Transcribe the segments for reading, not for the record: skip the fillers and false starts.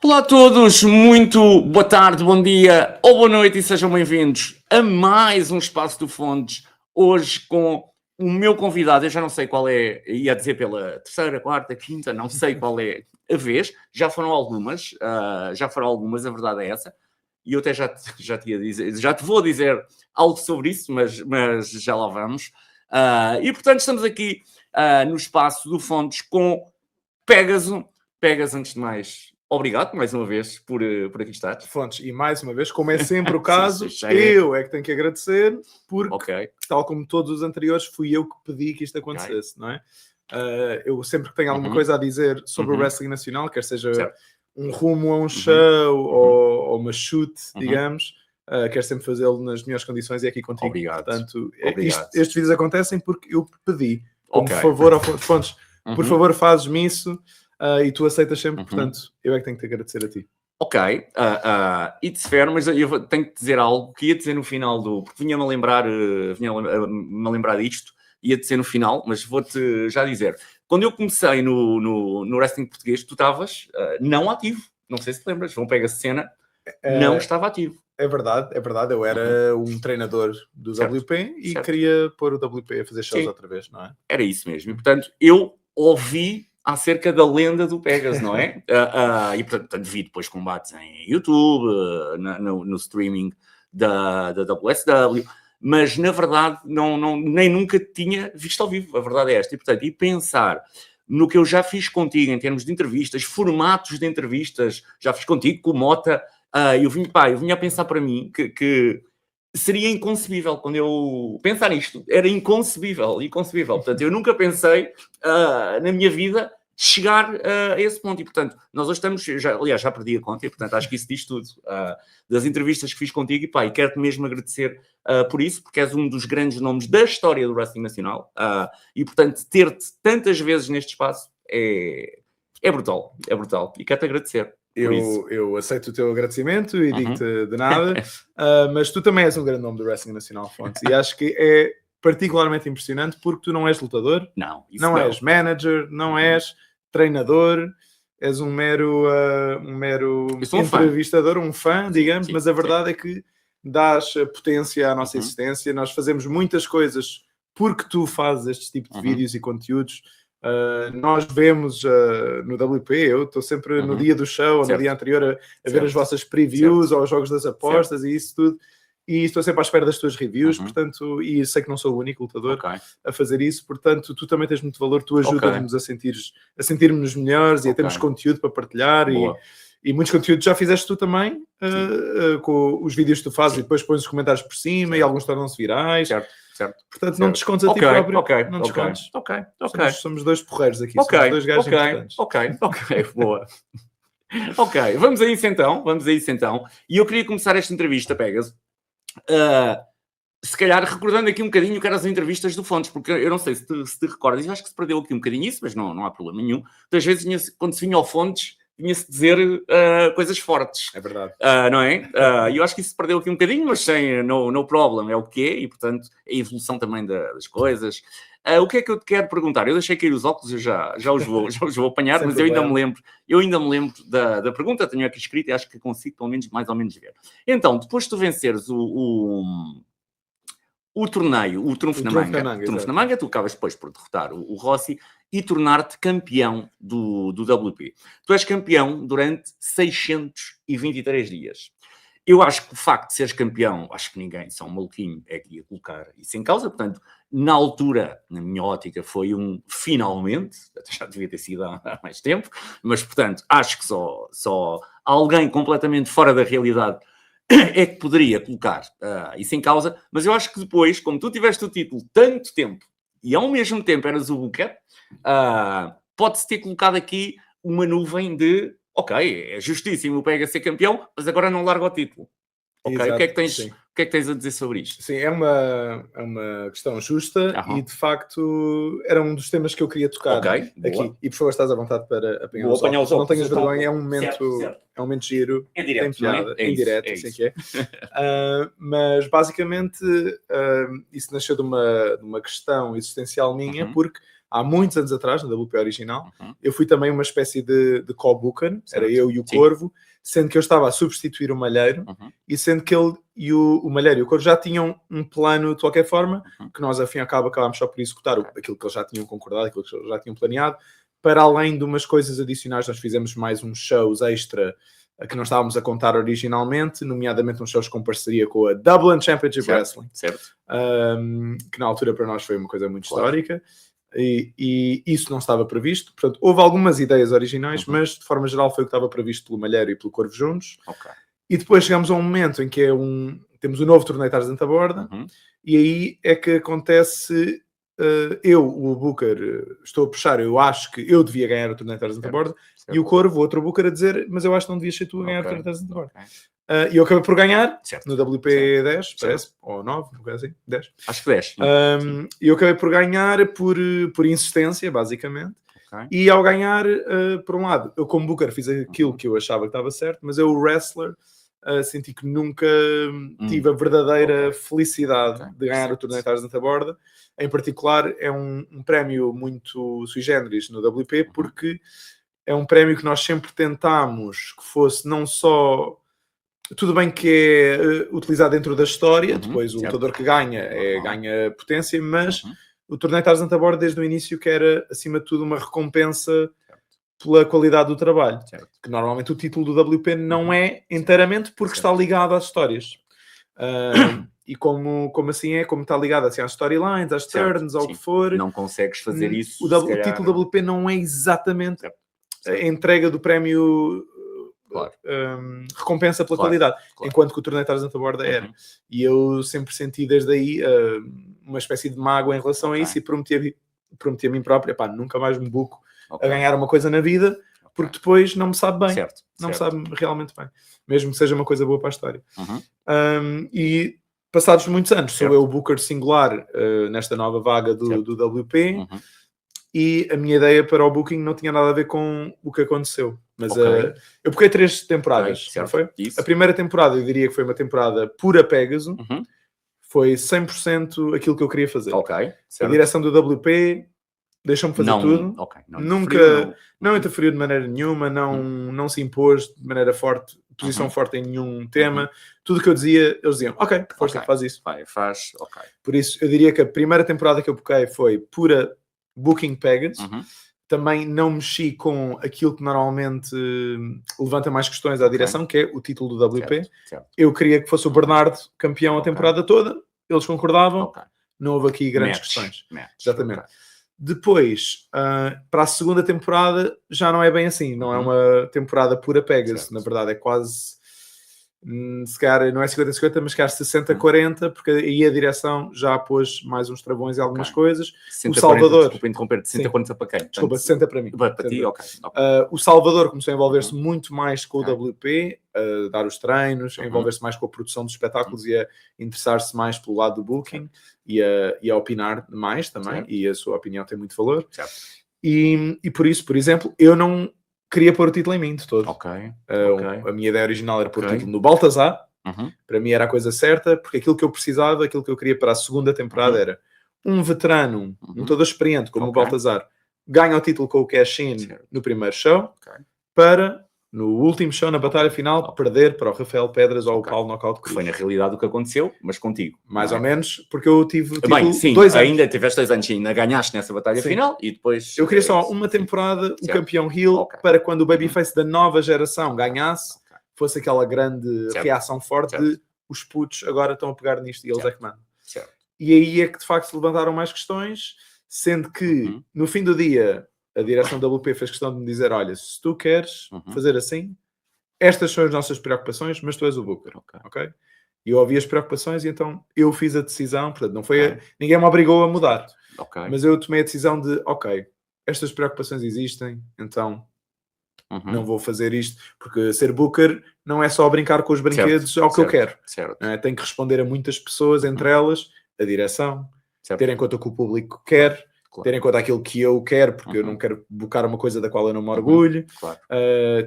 Olá a todos, muito boa tarde, bom dia ou boa noite e sejam bem-vindos a mais um Espaço do Fontes. Hoje com o meu convidado, eu já não sei qual é, ia dizer pela terceira, quarta, quinta, não sei qual é a vez, já foram algumas, a verdade é essa, e eu até já te ia dizer, já te vou dizer algo sobre isso, mas já lá vamos. E portanto estamos aqui no Espaço do Fontes com Pégaso. Pégaso, antes de mais, obrigado mais uma vez por aqui estar. Fontes, e mais uma vez, como é sempre o caso, eu é que tenho que agradecer, porque, tal como todos os anteriores, fui eu que pedi que isto acontecesse, não é? Eu sempre que tenho alguma coisa a dizer sobre o wrestling nacional, quer seja um rumo a um show ou uma shoot, digamos, quero sempre fazê-lo nas melhores condições e aqui contigo. Obrigado. Portanto, estes vídeos acontecem porque eu pedi, como favor ao Fontes, por favor fazes-me isso. E tu aceitas sempre, portanto, eu é que tenho que te agradecer a ti. Ok, it's fair, mas eu tenho que dizer algo que ia dizer no final porque vinha-me a lembrar disto, ia dizer no final, mas vou-te já dizer. Quando eu comecei no wrestling português, tu estavas não ativo, não sei se te lembras, João Pega Cena, não estava ativo. É verdade, eu era um treinador do WP e queria pôr o WP a fazer shows outra vez, não é? Era isso mesmo, e portanto, eu ouvi acerca da lenda do Pegas, não é? E portanto vi depois combates em YouTube, no streaming da WSW, mas na verdade nem nunca tinha visto ao vivo, a verdade é esta. E portanto, pensar no que eu já fiz contigo em termos de entrevistas, formatos de entrevistas, já fiz contigo com o Mota, eu vinha a pensar para mim que seria inconcebível quando eu pensar nisto. Era inconcebível. Portanto, eu nunca pensei na minha vida chegar a esse ponto. E, portanto, nós hoje estamos... já perdi a conta e, portanto, acho que isso diz tudo. Das entrevistas que fiz contigo e quero-te mesmo agradecer por isso, porque és um dos grandes nomes da história do wrestling nacional. E, portanto, ter-te tantas vezes neste espaço é brutal. É brutal. E quero-te agradecer. Eu aceito o teu agradecimento e digo-te de nada, mas tu também és um grande nome do wrestling nacional, Fontes, e acho que é particularmente impressionante porque tu não és lutador, não és manager, não és treinador, és um mero entrevistador, um fã, digamos, mas a verdade é que dás potência à nossa existência. Nós fazemos muitas coisas porque tu fazes este tipo de vídeos e conteúdos. Nós vemos no WP, eu estou sempre no dia do show ou no dia anterior a ver as vossas previews ou os jogos das apostas e isso tudo, e estou sempre à espera das tuas reviews, portanto, e sei que não sou o único lutador a fazer isso, portanto, tu também tens muito valor, tu ajudas-nos a sentirmos melhores e a termos conteúdo para partilhar e muitos conteúdos já fizeste tu também, com os vídeos que tu fazes e depois pões os comentários por cima e alguns tornam-se virais. Certo. Portanto, não te descontes a ti próprio. Não descontes. Somos dois porreiros aqui. Somos dois gajos importantes. Boa. Vamos a isso então. E eu queria começar esta entrevista, Pegas, se calhar recordando aqui um bocadinho que eram as entrevistas do Fontes, porque eu não sei se te recordas, eu acho que se perdeu aqui um bocadinho isso, mas não há problema nenhum. Às vezes, quando se vinha ao Fontes, vinha-se dizer coisas fortes. É verdade. Não é? Eu acho que isso se perdeu aqui um bocadinho, mas sem no problem, é o que é, e portanto, a evolução também das coisas. O que é que eu te quero perguntar? Eu deixei cair os óculos, eu já os vou apanhar, mas eu ainda me lembro da pergunta, tenho aqui escrito e acho que consigo pelo menos mais ou menos ver. Então, depois de tu venceres o torneio, o Trunfo na Manga, tu acabas depois por derrotar o Rossi e tornar-te campeão do WP. Tu és campeão durante 623 dias. Eu acho que o facto de seres campeão, acho que ninguém, só um maluquinho, é que ia colocar isso em causa. Portanto, na altura, na minha ótica, foi finalmente, até já devia ter sido há mais tempo, mas, portanto, acho que só alguém completamente fora da realidade é que poderia colocar isso em causa, mas eu acho que depois, como tu tiveste o título tanto tempo e ao mesmo tempo eras o Booker, pode-se ter colocado aqui uma nuvem de é justíssimo o Pega ser campeão, mas agora não larga o título. Exato, o que é que tens a dizer sobre isto? Sim, é uma questão justa e de facto era um dos temas que eu queria tocar aqui. E por favor, estás à vontade para apanhar os óculos. Não tenhas vergonha, é um momento giro. É direto, tem piada, é em direto, assim que é. Mas basicamente isso nasceu de uma questão existencial minha, porque há muitos anos atrás, na WP original, eu fui também uma espécie de co-booker, era eu e o Corvo, sendo que eu estava a substituir o Malheiro, e sendo que ele e o Malheiro e o Corvo já tinham um plano de qualquer forma, que nós, ao fim e ao cabo, acabámos só por executar aquilo que eles já tinham concordado, aquilo que eles já tinham planeado. Para além de umas coisas adicionais, nós fizemos mais uns shows extra que não estávamos a contar originalmente, nomeadamente uns shows com parceria com a Dublin Championship Wrestling, que na altura para nós foi uma coisa muito histórica. E isso não estava previsto. Portanto, houve algumas ideias originais, mas de forma geral foi o que estava previsto pelo Malheiro e pelo Corvo juntos. E depois chegamos a um momento em que temos o novo torneio Tarzan da Borda, e aí é que acontece, eu, o Booker, estou a puxar, eu acho que eu devia ganhar o torneio Tarzan da Borda, e o Corvo, outro Booker, a dizer, mas eu acho que não devias ser tu a ganhar o torneio Tarzan da Borda. E eu acabei por ganhar no WP 10, parece, ou 9, assim, 10. Acho que 10. E eu acabei por ganhar por insistência, basicamente. E ao ganhar, por um lado, eu como Booker fiz aquilo que eu achava que estava certo, mas eu, o wrestler, senti que nunca tive a verdadeira felicidade de ganhar o torneio Tarzan da Borda. Em particular, é um prémio muito sui generis no WP, porque é um prémio que nós sempre tentámos que fosse não só... Tudo bem que é utilizado dentro da história, depois o lutador que ganha ganha potência, mas o torneio Tarzan da Borda desde o início que era, acima de tudo, uma recompensa pela qualidade do trabalho. Que normalmente o título do WP não é inteiramente porque está ligado às histórias. E como assim é, como está ligado assim, às storylines, às turns, ao que for... Não consegues fazer isso, o título WP não é exatamente a entrega do prémio... recompensa pela qualidade, enquanto que o torneio Tarzan da Borda era. E eu sempre senti desde aí uma espécie de mágoa em relação a isso, e prometi a mim própria, nunca mais me buco a ganhar uma coisa na vida, porque depois não me sabe bem, não me sabe realmente bem, mesmo que seja uma coisa boa para a história. E passados muitos anos, sou eu o booker singular nesta nova vaga do WP, e a minha ideia para o booking não tinha nada a ver com o que aconteceu. Mas eu booquei 3 temporadas, não foi? A primeira temporada eu diria que foi uma temporada pura Pegasus. Foi 100% aquilo que eu queria fazer. A direção do WP deixou-me fazer tudo. Não interferiu de maneira nenhuma, não se impôs de maneira forte, posição forte em nenhum tema. Tudo o que eu dizia, eles diziam, força, faz isso. Por isso, eu diria que a primeira temporada que eu booquei foi pura Booking Pegasus. Também não mexi com aquilo que normalmente levanta mais questões à direção, que é o título do WP. Eu queria que fosse o Bernardo campeão a temporada toda. Eles concordavam. Não houve aqui grandes questões. Exatamente. Depois, para a segunda temporada, já não é bem assim. Não é uma temporada pura Pegasus. Na verdade, é quase... se calhar não é 50-50, mas se calhar 60-40, porque aí a direção já pôs mais uns travões e algumas coisas. 60, o Salvador... 40, desculpa interromper, 60-40 para quem? Desculpa, 60 para mim. Para ti, o Salvador começou a envolver-se muito mais com o WP, a dar os treinos, a envolver-se mais com a produção dos espetáculos e a interessar-se mais pelo lado do booking e a opinar mais também, e a sua opinião tem muito valor. E por isso, por exemplo, eu não... queria pôr o título em mim de todo. A minha ideia original era pôr o título no Baltazar. Para mim era a coisa certa, porque aquilo que eu precisava, aquilo que eu queria para a segunda temporada era um veterano, um todo experiente, como o Baltazar, ganha o título com o cash-in no primeiro show, para, no último show, na batalha final, perder para o Rafael Pedras ou o Paulo Knockout. Que foi na realidade o que aconteceu, mas contigo. Mais ou menos, porque eu tive o título 2 anos. Ainda tiveste 2 anos, ainda ganhaste nessa batalha final e depois... Eu queria só uma temporada, o campeão heel, para quando o babyface da nova geração ganhasse, fosse aquela grande reação forte de os putos agora estão a pegar nisto e eles é que mandam. E aí é que de facto se levantaram mais questões, sendo que no fim do dia a direção da WP fez questão de me dizer, olha, se tu queres fazer assim, estas são as nossas preocupações, mas tu és o booker, ok? E eu ouvi as preocupações e então eu fiz a decisão, portanto não foi ninguém me obrigou a mudar, mas eu tomei a decisão de, estas preocupações existem, então não vou fazer isto, porque ser booker não é só brincar com os brinquedos ao que eu quero. Tenho que responder a muitas pessoas, entre elas a direção, ter em conta o que o público quer, ter em conta aquilo que eu quero, porque eu não quero bocar uma coisa da qual eu não me orgulho,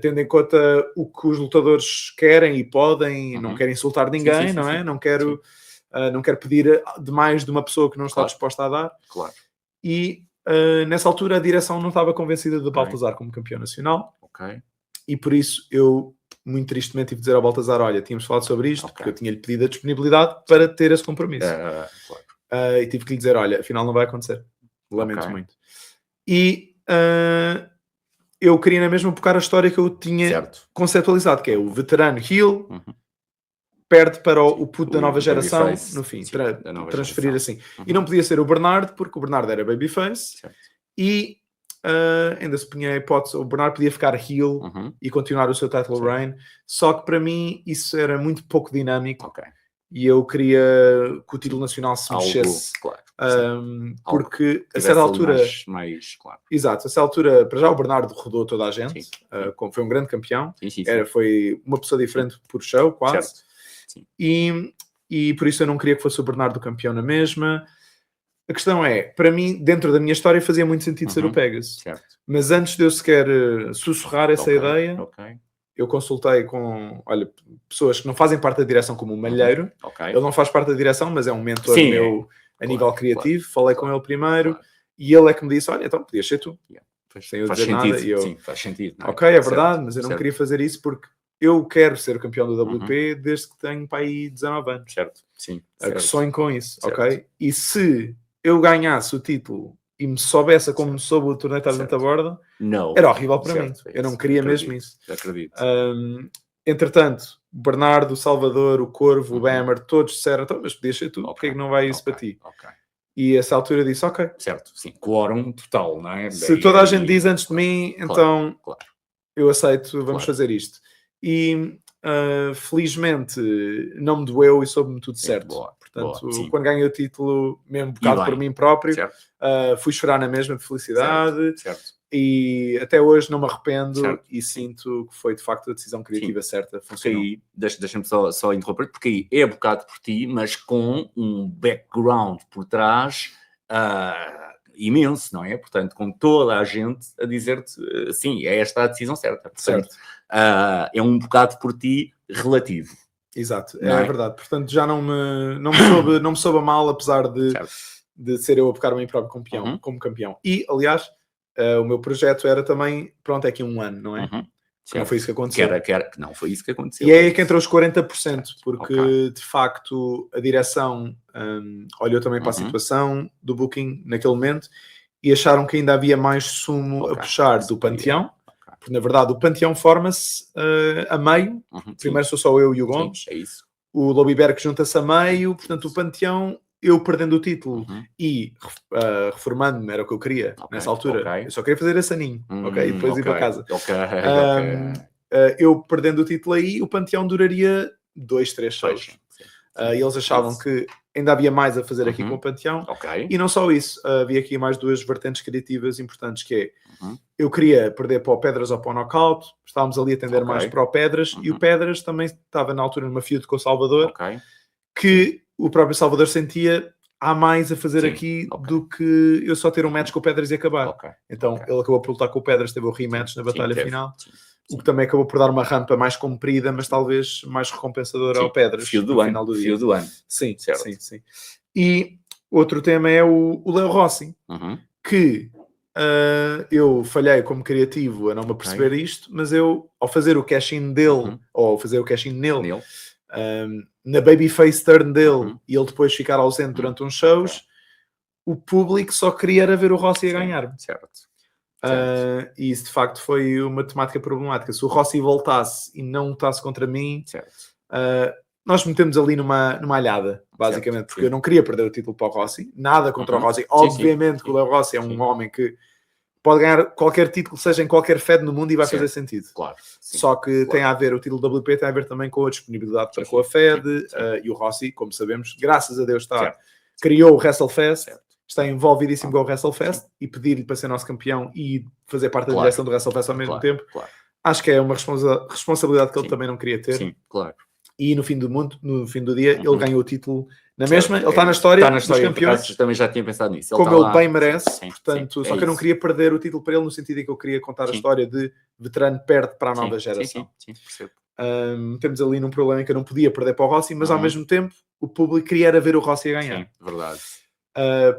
tendo em conta o que os lutadores querem e podem, não quero insultar ninguém, não é? Não quero pedir demais de uma pessoa que não está disposta a dar. E nessa altura a direção não estava convencida de Baltazar como campeão nacional. Ok. E por isso eu, muito tristemente, tive de dizer ao Baltazar, olha, tínhamos falado sobre isto, porque eu tinha-lhe pedido a disponibilidade para ter esse compromisso. Claro. E tive que lhe dizer, olha, afinal não vai acontecer. Lamento muito. E eu queria na mesma focar a história que eu tinha conceptualizado, que é o veterano heel, perde para o puto da nova geração, no fim, transferir assim. E não podia ser o Bernardo, porque o Bernardo era babyface, e ainda se punha a hipótese, o Bernardo podia ficar heel e continuar o seu title reign, só que para mim isso era muito pouco dinâmico, e eu queria que o título nacional se mexesse, porque a certa altura... Exato, a certa altura, para já o Bernardo rodou toda a gente, foi um grande campeão, foi uma pessoa diferente por show, quase. E por isso eu não queria que fosse o Bernardo campeão na mesma. A questão é, para mim, dentro da minha história fazia muito sentido ser o Pegasus, mas antes de eu sequer sussurrar essa ideia, eu consultei com pessoas que não fazem parte da direção, como o Malheiro. Ele não faz parte da direção, mas é um mentor meu a nível criativo. Falei com ele primeiro e ele é que me disse, olha, então podias ser tu, sem eu dizer nada. E eu, sim, faz sentido. Não é? Ok, é verdade, mas eu não queria fazer isso porque eu quero ser o campeão do WP desde que tenho para aí 19 anos. Sim. Que sonho com isso, ok? E se eu ganhasse o título e me soubesse como me soube o torneio de da borda, era horrível para mim. Eu não queria mesmo isso. Acredito. Entretanto, o Bernardo, o Salvador, o Corvo, o Bammer, todos disseram, então, mas podias ser tu, porque é que não vai isso para ti? E a essa altura disse, ok. Certo, sim. Quórum total, não é? Se toda a gente diz antes de mim, então eu aceito, vamos fazer isto. E felizmente não me doeu e soube-me tudo certo. Portanto, quando ganhei o título, mesmo bocado por mim próprio, fui chorar na mesma de felicidade. E até hoje não me arrependo e sinto que foi de facto a decisão criativa certa. Funcionou. Aí, deixa-me só interromper, porque aí é bocado por ti, mas com um background por trás imenso, não é? Portanto, com toda a gente a dizer-te, sim, é esta a decisão certa. Portanto, é um bocado por ti relativo. Exato, é verdade. Portanto, já não me soube a mal, apesar de ser eu a pegar o meu próprio campeão, como campeão. E, aliás, o meu projeto era também, pronto, é aqui um ano, não é? Não foi isso que aconteceu. Não foi isso que aconteceu. E é aí que entrou os 40%, porque, de facto, a direção olhou também para a situação do Booking naquele momento e acharam que ainda havia mais sumo a puxar do Panteão. Porque, na verdade, o Panteão forma-se a meio. Primeiro sou só eu e o Gomes. É isso. O Lobiberg junta-se a meio. Portanto, o Panteão, eu perdendo o título e reformando-me, era o que eu queria nessa altura. Eu só queria fazer esse aninho. E depois ir para casa. Eu perdendo o título aí, o Panteão duraria 2-3 shows. E eles achavam que ainda havia mais a fazer aqui com o Panteão. E não só isso, havia aqui mais duas vertentes criativas importantes, que é, eu queria perder para o Pedras ou para o Knockout, estávamos ali a tender mais para o Pedras, e o Pedras também estava na altura numa feud com o Salvador, que o próprio Salvador sentia, há mais a fazer aqui do que eu só ter um match com o Pedras e acabar. Então ele acabou por lutar com o Pedras, teve o rematch na batalha final. O que também acabou por dar uma rampa mais comprida, mas talvez mais recompensadora ao Pedras no final do dia. Do ano. Sim. E outro tema é o Leo Rossi, que eu falhei como criativo a não me perceber isto, mas eu, ao fazer o cash-in dele, ou ao fazer o cash-in nele, na babyface turn dele, e ele depois ficar ausente durante uns shows, o público só queria era ver o Rossi a ganhar. E isso de facto foi uma temática problemática. Se o Rossi voltasse e não lutasse contra mim, nós metemos ali numa alhada, basicamente, porque eu não queria perder o título para o Rossi, nada contra o Rossi. Obviamente que o Leo Rossi é um homem que pode ganhar qualquer título, seja em qualquer Fed no mundo, e vai fazer sentido. Só que tem a ver, o título WP tem a ver também com a disponibilidade para com a Fed, e o Rossi, como sabemos, graças a Deus criou o WrestleFest, está envolvidíssimo com o WrestleFest, e pedir-lhe para ser nosso campeão e fazer parte da direção do WrestleFest ao mesmo tempo, acho que é uma responsabilidade que ele também não queria ter. E no fim do dia, ele ganhou o título na mesma, ele está na história dos campeões. Também já tinha pensado nisso. Como ele bem merece, portanto, só que eu não queria perder o título para ele, no sentido em que eu queria contar a história de veterano perde para a nova geração. Percebo. Temos ali num problema em que eu não podia perder para o Rossi, mas ao mesmo tempo o público queria era ver o Rossi a ganhar. Verdade.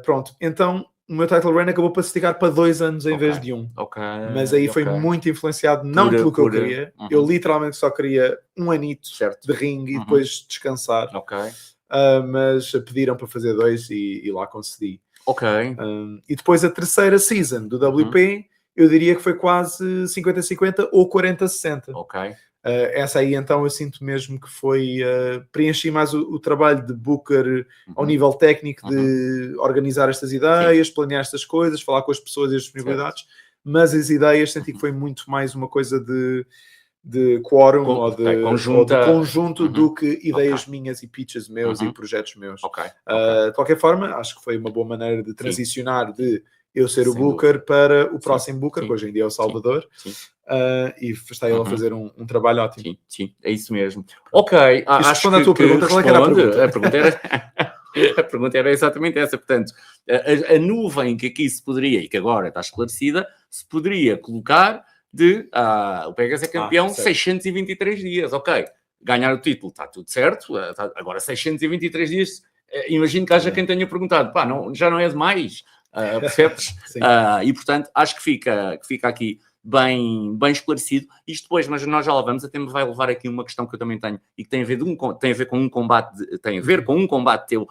Pronto, então o meu title run acabou para se esticar para 2 anos em vez de 1. Mas aí foi muito influenciado, não pelo que eu queria. Eu literalmente só queria um anito de ringue e depois descansar. Mas pediram para fazer 2 e lá concedi. E depois a terceira season do WP, eu diria que foi quase 50-50 ou 40-60. Essa aí então eu sinto mesmo que foi preenchi mais o trabalho de Booker ao nível técnico, de organizar estas ideias, planear estas coisas, falar com as pessoas e as disponibilidades, mas as ideias senti que foi muito mais uma coisa de quórum ou de conjunto do que ideias minhas e pitches meus e projetos meus. De qualquer forma, acho que foi uma boa maneira de transicionar de eu ser o Booker para o próximo Booker, que hoje em dia é o Salvador. E está ele a fazer um trabalho ótimo. Sim, é isso mesmo. Acho que a tua pergunta. Qual é que era a pergunta? A pergunta era exatamente essa. Portanto, a nuvem que aqui se poderia, e que agora está esclarecida, se poderia colocar de o Pegasus é campeão 623 dias. Ganhar o título, está tudo certo. Agora 623 dias, imagino que haja quem tenha perguntado, já não é demais. Percebes? E portanto acho que fica aqui bem esclarecido isto depois, mas nós já lá vamos. Até me vai levar aqui uma questão que eu também tenho e que tem a ver com um combate teu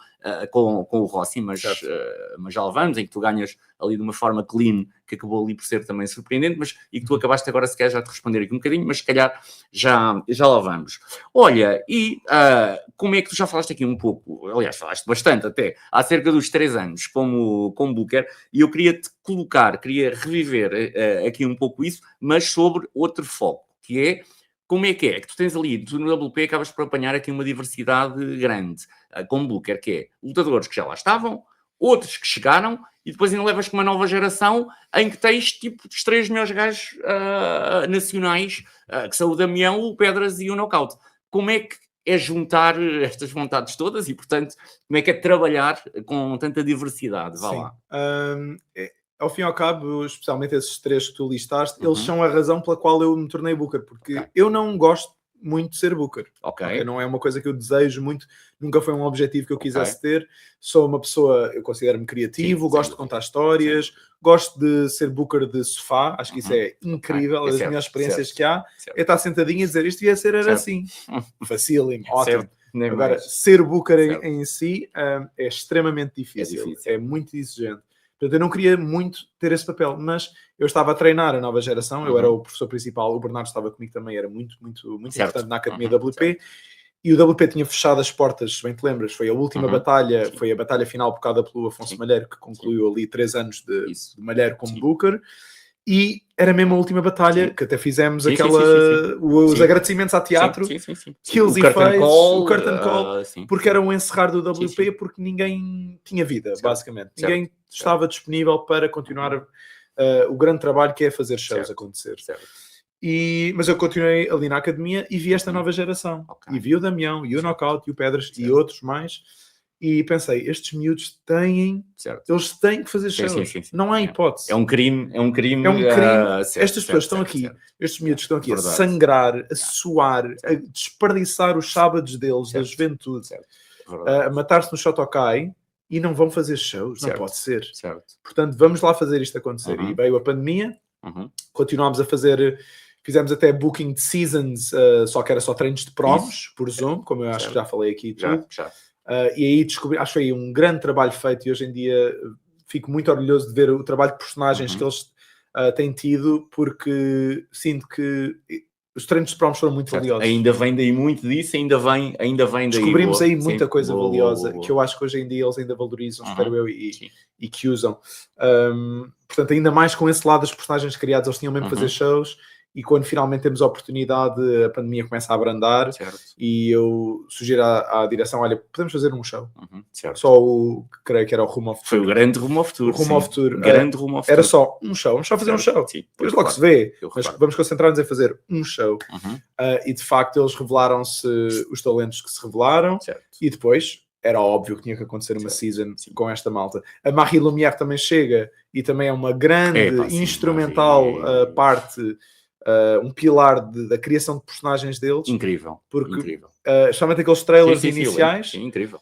com o Rossi, mas já lá vamos, em que tu ganhas ali de uma forma clean, que acabou ali por ser também surpreendente, mas e que tu acabaste agora se quer já te responder aqui um bocadinho, mas se calhar já lá vamos. Olha, e como é que tu já falaste aqui um pouco, aliás falaste bastante até, acerca dos 3 anos como Booker, e eu queria reviver aqui um pouco isso, mas sobre outro foco, que é como é que tu tens ali, tu no WP acabas por apanhar aqui uma diversidade grande, como Booker, que é lutadores que já lá estavam, outros que chegaram, e depois ainda levas com uma nova geração em que tens tipo os 3 melhores gajos nacionais, que são o Damião, o Pedras e o Knockout. Como é que é juntar estas vontades todas e, portanto, como é que é trabalhar com tanta diversidade? Vá lá. Ao fim e ao cabo, especialmente esses 3 que tu listaste, eles são a razão pela qual eu me tornei Booker, porque eu não gosto muito de ser Booker. Não é uma coisa que eu desejo muito, nunca foi um objetivo que eu quisesse ter. Sou uma pessoa, eu considero-me criativo, gosto de contar histórias, gosto de ser Booker de sofá, acho que isso é incrível, das melhores experiências que há, é estar sentadinho e dizer isto ia ser assim. Facílimo, ótimo. Agora, ser Booker em si é extremamente difícil, é muito exigente. Portanto, eu não queria muito ter esse papel, mas eu estava a treinar a nova geração, eu era o professor principal, o Bernardo estava comigo também, era muito importante na Academia WP, e o WP tinha fechado as portas, se bem te lembras, foi a última batalha, foi a batalha final bocada pelo Afonso Malheiro, que concluiu ali 3 anos de Malheiro como Booker, e era mesmo a última batalha, que até fizemos os agradecimentos ao teatro, Kills e Face, o Curtain Call, porque era um encerrar do WP, porque ninguém tinha vida, basicamente. Ninguém estava disponível para continuar o grande trabalho que é fazer shows acontecer. Mas eu continuei ali na academia e vi esta nova geração. E vi o Damião, e o Knockout, e o Pedras, e outros mais. E pensei, estes miúdos eles têm que fazer shows. Não há hipótese. É um crime. Estas pessoas estão aqui, estes miúdos estão aqui a sangrar, a suar, a desperdiçar os sábados deles, da juventude, a matar-se no Shotokai e não vão fazer shows. Não pode ser. Portanto, vamos lá fazer isto acontecer. E veio a pandemia, continuámos a fazer... Fizemos até booking de seasons, só que era só treinos de promos, por Zoom, como eu acho que já falei aqui tudo. E aí descobri, acho que foi um grande trabalho feito e hoje em dia fico muito orgulhoso de ver o trabalho de personagens que eles têm tido, porque sinto que os treinos de promos foram muito valiosos. Ainda vem daí muito disso, ainda vem daí. Descobrimos aí muita coisa valiosa que eu acho que hoje em dia eles ainda valorizam, espero eu, e que usam. Portanto, ainda mais com esse lado dos personagens criados, eles tinham mesmo que fazer shows. E quando finalmente temos a oportunidade, a pandemia começa a abrandar e eu sugiro à direção, olha, podemos fazer um show. Só creio que era o Room of Tour. Foi o grande Room of Tour. Room of Tour. Grande Room of Tour. Era só um show, vamos só fazer um show. Depois logo se vê, mas vamos concentrar-nos em fazer um show. E de facto eles revelaram-se os talentos que se revelaram e depois... Era óbvio que tinha que acontecer uma season com esta malta. A Marie Lumière também chega e também é uma grande instrumental parte... um pilar da criação de personagens deles. Incrível. Porque, especialmente aqueles trailers iniciais. Incrível.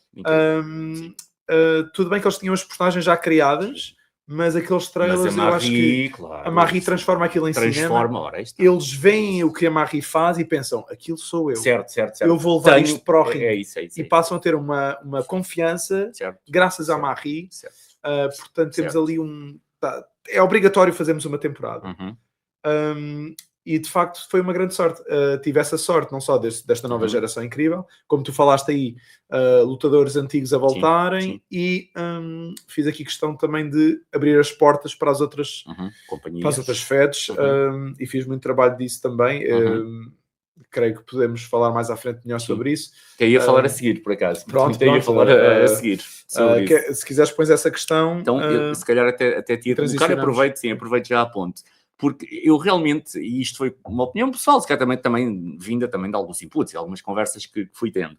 Tudo bem que eles tinham as personagens já criadas, mas aqueles trailers, Mas eu acho que claro, a Marie transforma aquilo em cinema. ora, Eles veem o que a Marie faz e pensam, aquilo sou eu. Certo. Eu vou levar isto para o ringue. É isso. E passam a ter uma confiança graças à Marie. Portanto, temos ali é obrigatório fazermos uma temporada. E de facto foi uma grande sorte. Tive essa sorte, não só desta nova geração incrível, como tu falaste aí, lutadores antigos a voltarem, e fiz aqui questão também de abrir as portas para as outras companhias, para as outras feds, e fiz muito trabalho disso também. Creio que podemos falar mais à frente melhor sobre isso. Eu ia falar a seguir, por acaso. Pronto. Eu ia falar a seguir sobre isso. Se quiseres, pões essa questão. Então, eu, se calhar até te ia colocar, aproveito já a ponte. Porque eu realmente, e isto foi uma opinião pessoal, se calhar também vinda também de alguns inputs e algumas conversas que fui tendo.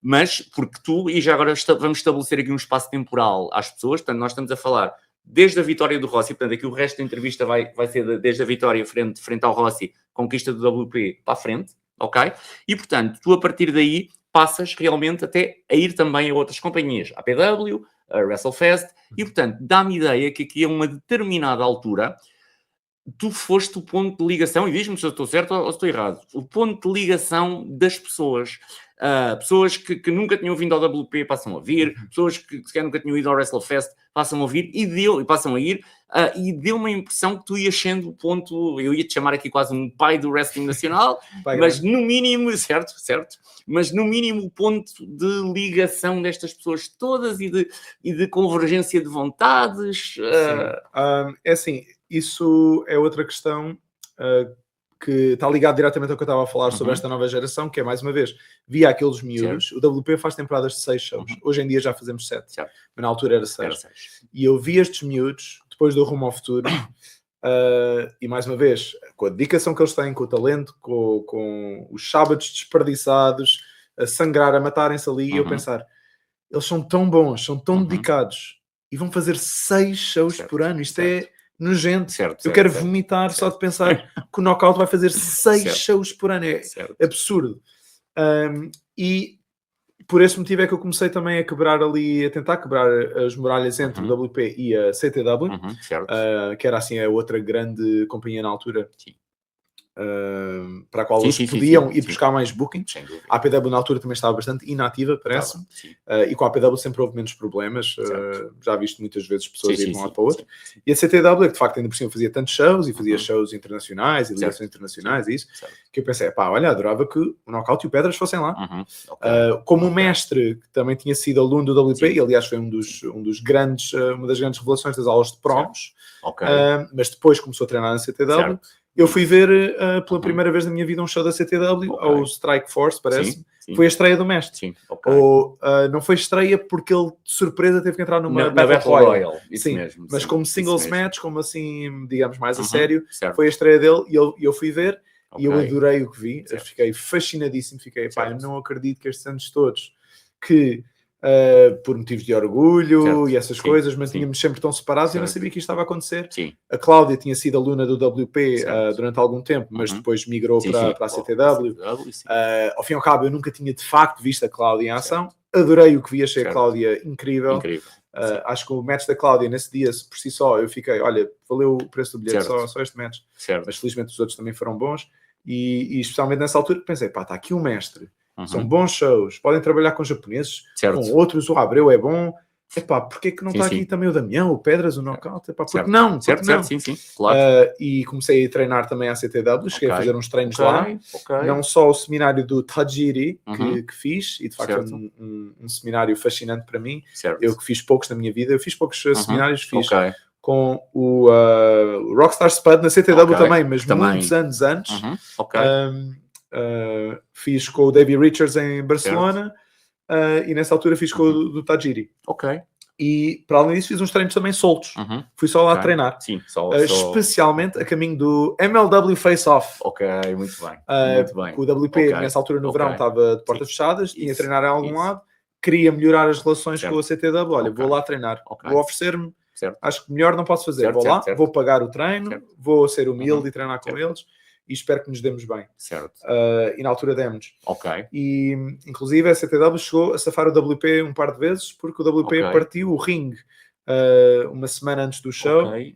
Mas, porque tu, e já agora vamos estabelecer aqui um espaço temporal às pessoas, portanto, nós estamos a falar desde a vitória do Rossi, portanto, aqui o resto da entrevista vai ser desde a vitória frente ao Rossi, conquista do WP para a frente, ok? E, portanto, tu a partir daí passas realmente até a ir também a outras companhias, a APW, a WrestleFest, e, portanto, dá-me ideia que aqui a uma determinada altura tu foste o ponto de ligação, e diz-me se eu estou certo ou se estou errado, o ponto de ligação das pessoas. Pessoas que nunca tinham vindo ao WP passam a vir, pessoas que sequer nunca tinham ido ao WrestleFest passam a vir e passam a ir, e deu uma impressão que tu ias sendo o ponto, eu ia-te chamar aqui quase um pai do wrestling nacional, mas no mínimo, certo, mas no mínimo o ponto de ligação destas pessoas todas e de convergência de vontades. É assim, isso é outra questão que está ligado diretamente ao que eu estava a falar sobre esta nova geração, que é, mais uma vez, via aqueles miúdos. O WP faz temporadas de 6 shows. Hoje em dia já fazemos 7, mas na altura era 6. E eu vi estes miúdos, depois do Rumo ao Futuro, e mais uma vez, com a dedicação que eles têm, com o talento, com os sábados desperdiçados, a sangrar, a matarem-se ali, e eu pensar, eles são tão bons, são tão dedicados, e vão fazer 6 shows por ano. Isto é nojento. Eu quero vomitar só de pensar que o Knockout vai fazer 6 shows por ano. É absurdo. E por esse motivo é que eu comecei também a tentar quebrar as muralhas entre o WP e a CTW, que era assim a outra grande companhia na altura. Para a qual eles podiam ir buscar mais bookings. A APW na altura também estava bastante inativa, parece-me, e com a APW sempre houve menos problemas. Já visto muitas vezes pessoas irem de um lado para o outro. E a CTW, que de facto ainda por cima fazia tantos shows, e fazia shows internacionais e ligações internacionais e isso, que eu pensei, olha, adorava que o Knockout e o Pedras fossem lá. Como o mestre, que também tinha sido aluno do WP, e aliás foi uma das grandes revelações das aulas de promos, mas depois começou a treinar na CTW. Eu fui ver pela primeira vez na minha vida um show da CTW, ao Strike Force, parece-me. Foi a estreia do mestre. Não foi estreia porque ele, de surpresa, teve que entrar numa Battle Royale. Mas como singles match, como assim, digamos, mais a sério, foi a estreia dele e eu fui ver e eu adorei o que vi. Fiquei fascinadíssimo. Fiquei, eu não acredito que estes anos todos que... por motivos de orgulho e essas coisas, mantinha-nos sempre tão separados. Eu não sabia que isto estava a acontecer. A Cláudia tinha sido aluna do WP durante algum tempo, mas depois migrou para a CTW. Ao fim e ao cabo, eu nunca tinha de facto visto a Cláudia em ação. Adorei o que vi, achei a Cláudia incrível. Acho que o match da Cláudia nesse dia, por si só, eu fiquei, olha, valeu o preço do bilhete, só este match. Mas felizmente os outros também foram bons. E especialmente nessa altura pensei, está aqui um mestre. São bons shows, podem trabalhar com japoneses, com outros, o Abreu é bom. Porquê que não está aqui também o Damião, o Pedras, o Knockout? Porque não? Claro. E comecei a treinar também a CTW, cheguei a fazer uns treinos lá, não só o seminário do Tajiri que fiz, e de facto foi um seminário fascinante para mim. Eu que fiz poucos na minha vida, eu fiz poucos seminários, fiz com o Rockstar Spud na CTW também, mas muitos anos antes. Fiz com o Davey Richards em Barcelona, e nessa altura fiz com o do Tajiri. E para além disso fiz uns treinos também soltos. Fui só lá treinar. Especialmente a caminho do MLW Face Off. Muito bem. O WP nessa altura no verão estava de portas fechadas, tinha a treinar em algum lado, queria melhorar as relações com a CTW. Olha, vou lá treinar, vou oferecer-me. Acho que melhor não posso fazer. Vou lá, vou pagar o treino, vou ser humilde e treinar com eles. E espero que nos demos bem. E na altura demos. E, inclusive, a CTW chegou a safar o WP um par de vezes, porque o WP partiu o ringue uma semana antes do show. Ok.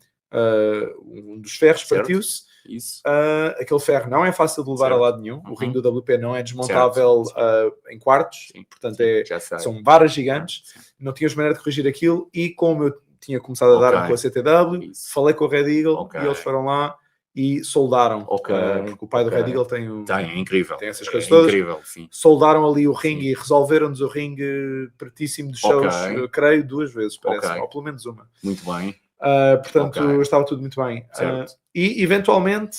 Um dos ferros Certo. partiu-se. Isso. Aquele ferro não é fácil de levar Certo. a lado nenhum. O ringue do WP não é desmontável em quartos. Sim. Portanto, Sim, já sei. são varas gigantes. Sim. Não tínhamos maneira de corrigir aquilo. E como eu tinha começado a dar Ok. com a CTW, Isso. falei com o Red Eagle Ok. e eles foram lá e soldaram. Ok. Porque o pai do Ok. Red Eagle tem É incrível. tem essas coisas todas. Incrível, sim. Soldaram ali o ringue Sim. e resolveram-nos o ringue pertíssimo de shows, Ok. creio, 2 vezes, parece, Ok. ou pelo menos uma. Muito bem. Portanto, Ok. estava tudo muito bem. Certo. E eventualmente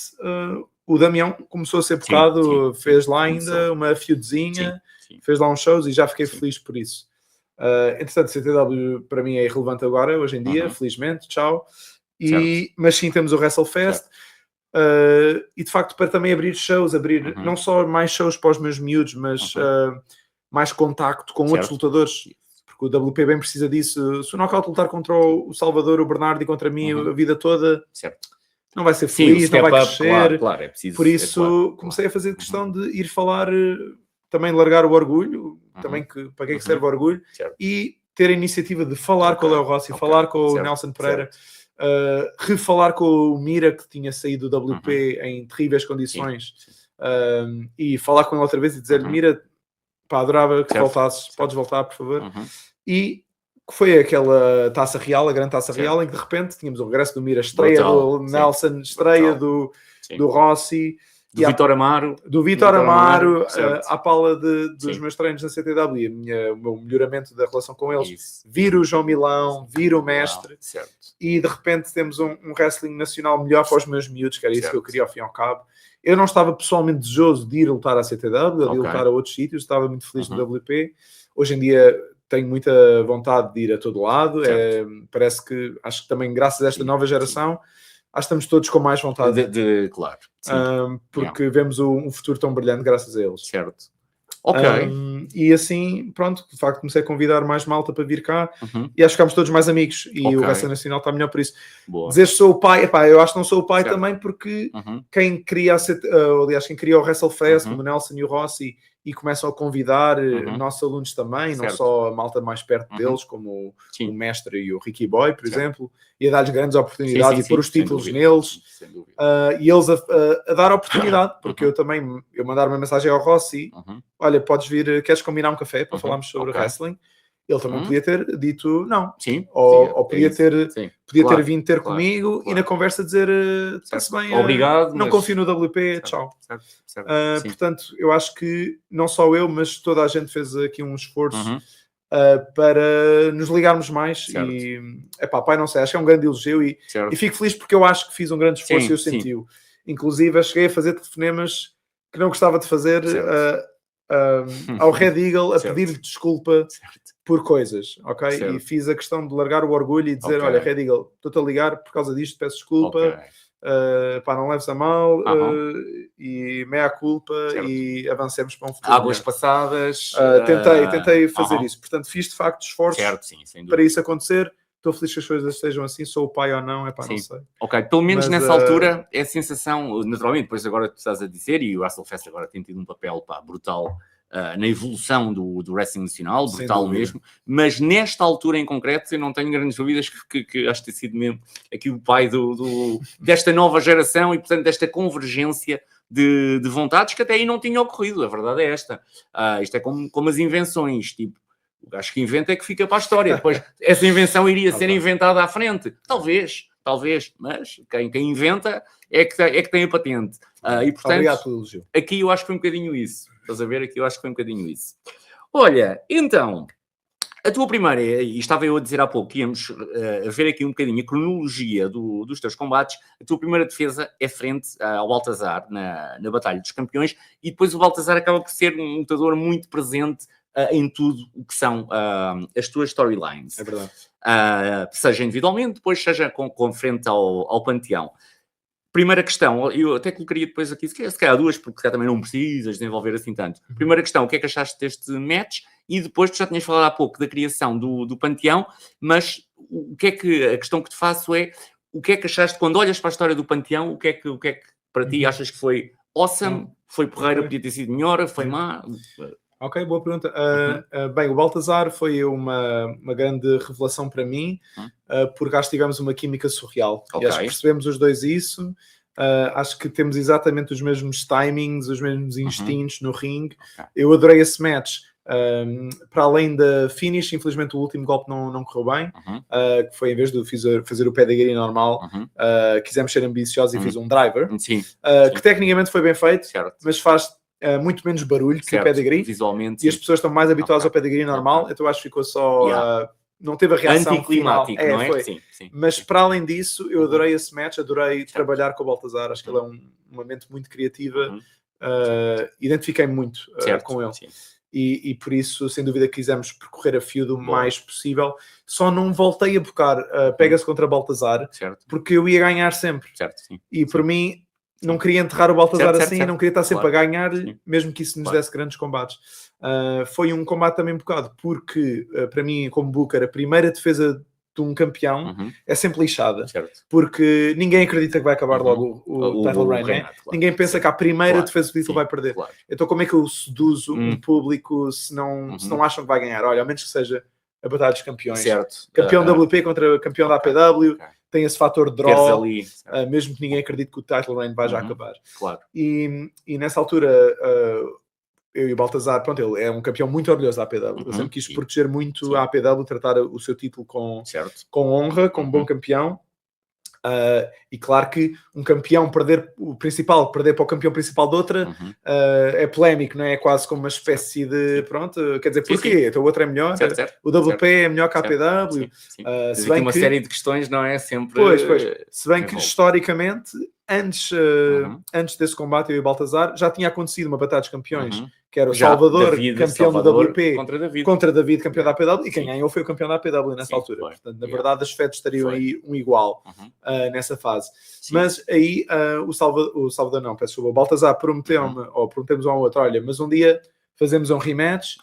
o Damião começou a ser Sim, bocado, sim, fez sim. lá Começou. ainda uma feudzinha, Sim. fez lá uns shows e já fiquei Sim. feliz por isso. Entretanto, CTW para mim é irrelevante agora, hoje em dia, felizmente, tchau. Mas sim, temos o WrestleFest. E de facto, para também abrir shows, não só mais shows para os meus miúdos, mas mais contacto com outros lutadores. Porque o WP bem precisa disso. Se o Knockout lutar contra o Salvador, o Bernardo e contra mim a vida toda, não vai ser feliz, não vai crescer. Claro, é preciso. Por isso comecei a fazer questão de ir falar, também largar o orgulho, também para que é que serve o orgulho, e ter a iniciativa de falar com o Leo Rossi, falar com o Nelson Pereira, refalar com o Mira, que tinha saído do WP em terríveis condições, e falar com ele outra vez e dizer-lhe, Mira, pá, adorava que voltasses, podes voltar, por favor. E que foi aquela taça real, a grande taça real, em que de repente tínhamos o regresso do Mira, estreia do Nelson, estreia do Rossi, do Vitor Amaro, à pala dos meus treinos na CTW, o meu melhoramento da relação com eles, vir o João Milão, vir o mestre, e de repente temos um wrestling nacional melhor para os meus miúdos, que era isso que eu queria ao fim e ao cabo. Eu não estava pessoalmente desejoso de ir lutar à CTW, de ir lutar a outros sítios, estava muito feliz no WP. Hoje em dia tenho muita vontade de ir a todo lado. Parece que, acho que também graças a esta nova geração, acho que estamos todos com mais vontade. Claro. Porque vemos um futuro tão brilhante graças a eles. Certo. Ok. E assim, pronto, de facto comecei a convidar mais malta para vir cá e acho que ficámos todos mais amigos e o Wrestling Nacional está melhor por isso. Dizer que sou o pai, epá, eu acho que não sou o pai também porque quem cria quem cria o WrestleFest, como o Nelson e o Rossi, e começam a convidar nossos alunos também, não só a malta mais perto deles, como o mestre e o Ricky Boy, por exemplo, e a dar-lhes grandes oportunidades e pôr os títulos neles, e eles a dar oportunidade, porque eu mandar uma mensagem ao Rossi, olha, podes vir, queres combinar um café para falarmos sobre wrestling? Ele também podia ter dito não. Ou podia ter vindo ter comigo e na conversa dizer está-se bem, obrigado, não confio no WP, tchau. Portanto, eu acho que não só eu, mas toda a gente fez aqui um esforço para nos ligarmos mais. E pai, não sei, acho que é um grande elogio e fico feliz porque eu acho que fiz um grande esforço e eu senti-o. Inclusive, cheguei a fazer telefonemas que não gostava de fazer ao Red Eagle a pedir-lhe desculpa por coisas, ok? E fiz a questão de largar o orgulho e dizer, olha, Red Eagle, estou-te a ligar por causa disto, peço desculpa, pá, não leves a mal, e meia culpa, e avancemos para um futuro. Águas passadas. Tentei fazer isso. Portanto, fiz de facto esforços para isso acontecer. Estou feliz que as coisas estejam assim, sou o pai ou não, não sei. Ok, pelo menos nessa altura é a sensação, naturalmente, depois agora tu estás a dizer, e o WrestleFest agora tem tido um papel brutal na evolução do wrestling nacional, brutal mesmo, mas nesta altura em concreto eu não tenho grandes dúvidas que acho que tem sido mesmo aqui o pai desta nova geração e, portanto, desta convergência de vontades que até aí não tinha ocorrido, a verdade é esta. Isto é como as invenções, tipo, o gajo que inventa é que fica para a história. Depois, essa invenção iria ser inventada à frente. Talvez, mas quem inventa é que tem a patente. E, portanto, obrigado pelo elogio. Aqui eu acho que foi um bocadinho isso. Estás a ver? Aqui eu acho que foi um bocadinho isso. Olha, então, a tua primeira, e estava eu a dizer há pouco que íamos ver aqui um bocadinho a cronologia dos teus combates, a tua primeira defesa é frente ao Baltazar na Batalha dos Campeões, e depois o Baltazar acaba por ser um lutador muito presente em tudo o que são as tuas storylines. É verdade. Seja individualmente, depois seja com frente ao Panteão. Primeira questão, eu até colocaria depois aqui, se calhar duas, porque também não precisas desenvolver assim tanto. Primeira questão, o que é que achaste deste match? E depois, tu já tinhas falado há pouco da criação do Panteão, mas o que é que, a questão que te faço é, o que é que achaste, quando olhas para a história do Panteão, o que é que para ti achas que foi awesome, foi porreira, podia ter sido melhor, foi má? Ok, boa pergunta. Bem, o Baltazar foi uma grande revelação para mim, porque acho que tivemos uma química surreal. E acho que percebemos os dois isso. Acho que temos exatamente os mesmos timings, os mesmos instintos no ringue. Eu adorei esse match. Para além da finish, infelizmente o último golpe não correu bem, que foi em vez de fazer o pedigree normal, quisemos ser ambiciosos e fiz um driver, que tecnicamente foi bem feito, mas faz muito menos barulho que o pedigree, visualmente, e as pessoas estão mais habituadas ao pedigree normal, então acho que ficou só... não teve a reação anticlimático, final. Não é? Foi. Sim. Mas para além disso, eu adorei esse match, adorei trabalhar com o Baltazar, acho que ele é uma mente muito criativa, identifiquei muito com ele. Sim. E por isso, sem dúvida, quisemos percorrer a feud o mais possível. Só não voltei a bocar Pegas contra Baltazar, porque eu ia ganhar sempre. E por mim, não queria enterrar o Baltazar assim, não queria estar sempre a ganhar-lhe, mesmo que isso nos desse grandes combates. Foi um combate também bocado, porque para mim, como Booker, a primeira defesa de um campeão é sempre lixada, porque ninguém acredita que vai acabar logo o title reign, né? Ninguém pensa que a primeira defesa do título vai perder. Então como é que eu seduzo um público se não acham que vai ganhar? Olha, ao menos que seja a batalha dos campeões. Campeão WP contra campeão da APW, tem esse fator de draw, mesmo que ninguém acredite que o title reign vai já acabar. E nessa altura... eu e o Baltazar, pronto, ele é um campeão muito orgulhoso da APW. Eu sempre quis proteger muito a APW, tratar o seu título com honra, como bom campeão. E claro que um campeão perder o principal, perder para o campeão principal de outra, é polémico, não é? É quase como uma espécie de, pronto, quer dizer, porquê? Então o outro é melhor, o WP é melhor que a APW. Se bem uma série de questões, não é? Sempre... Pois. Se bem que historicamente, antes desse combate, eu e o Baltazar, já tinha acontecido uma batalha dos campeões, que era o Salvador, campeão do WP, contra David, campeão da APW, e quem ganhou foi o campeão da APW nessa altura. Portanto, na verdade, as feds estariam aí um igual nessa fase. Mas aí, o Salvador não, peço desculpa, o Baltazar prometeu-me, ou prometemos um ao outro, olha, mas um dia fazemos um rematch.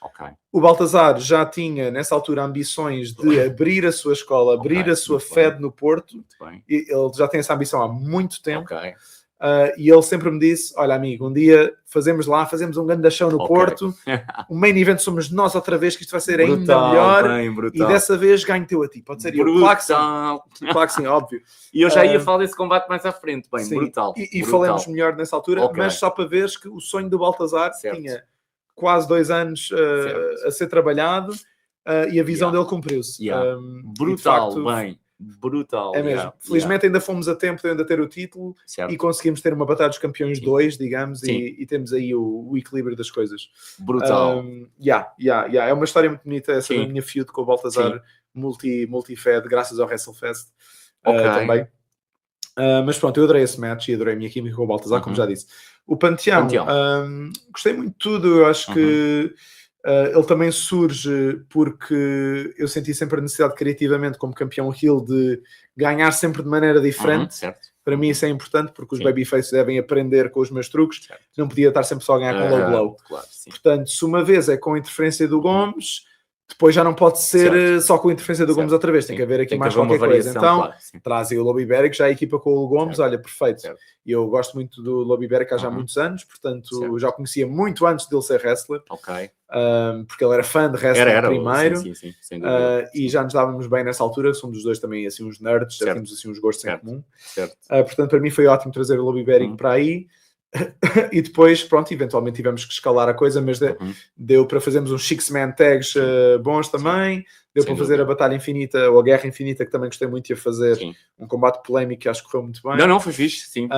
O Baltazar já tinha, nessa altura, ambições de abrir a sua escola, abrir a sua Fed no Porto. E ele já tem essa ambição há muito tempo. E ele sempre me disse, olha amigo, um dia fazemos um grande show no Porto, o main event somos nós outra vez, que isto vai ser ainda melhor, e dessa vez ganho-teu a ti, pode ser? Claro que sim, óbvio. E eu já ia falar desse combate mais à frente, brutal. E falamos melhor nessa altura, mas só para veres que o sonho do Baltazar tinha quase 2 anos a ser trabalhado, e a visão dele cumpriu-se. Brutal, brutal. É mesmo. Felizmente ainda fomos a tempo de ainda ter o título e conseguimos ter uma batalha dos campeões 2, digamos, e temos aí o equilíbrio das coisas. Brutal. É uma história muito bonita essa da minha feud com o Baltazar, multi-fed, graças ao WrestleFest também. Mas pronto, eu adorei esse match e adorei a minha química com o Baltazar, como já disse. O Panteão. Gostei muito de tudo, eu acho que ele também surge porque eu senti sempre a necessidade criativamente como campeão heel de ganhar sempre de maneira diferente. Para mim isso é importante porque os babyfaces devem aprender com os meus truques. Não podia estar sempre só a ganhar com low blow. Portanto, se uma vez é com a interferência do Gomes, depois já não pode ser só com a interferência do Gomes outra vez. Tem que haver aqui mais qualquer coisa. Então, trazem o Lobby Ibérico, já a equipa com o Gomes, olha, perfeito. E eu gosto muito do Lobby Ibérico há já muitos anos, portanto, já o conhecia muito antes dele ser wrestler. Porque ele era fã de wrestling primeiro. E já nos dávamos bem nessa altura, somos os dois também assim uns nerds, já temos assim uns gostos em comum. Portanto, para mim foi ótimo trazer o Lobby Ibérico para aí. E depois, pronto, eventualmente tivemos que escalar a coisa, mas deu para fazermos uns 6-man tags bons também, deu para fazer a Batalha Infinita ou a Guerra Infinita, que também gostei muito de fazer, um combate polémico que acho que foi muito bem. Não, foi fixe, sim,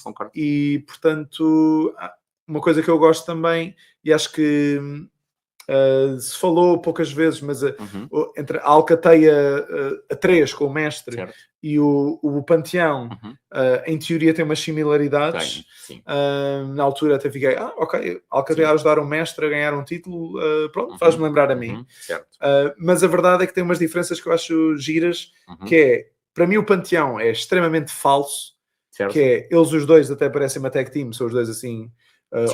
concordo. E, portanto, uma coisa que eu gosto também, e acho que se falou poucas vezes, mas entre a Alcateia a 3 com o mestre e o Panteão, em teoria tem umas similaridades. Na altura até fiquei, ok, Alcateia a ajudar o mestre a ganhar um título, pronto, faz-me lembrar a mim. Mas a verdade é que tem umas diferenças que eu acho giras, que é, para mim o Panteão é extremamente falso, que é, eles os dois até parecem uma tag team, são os dois assim...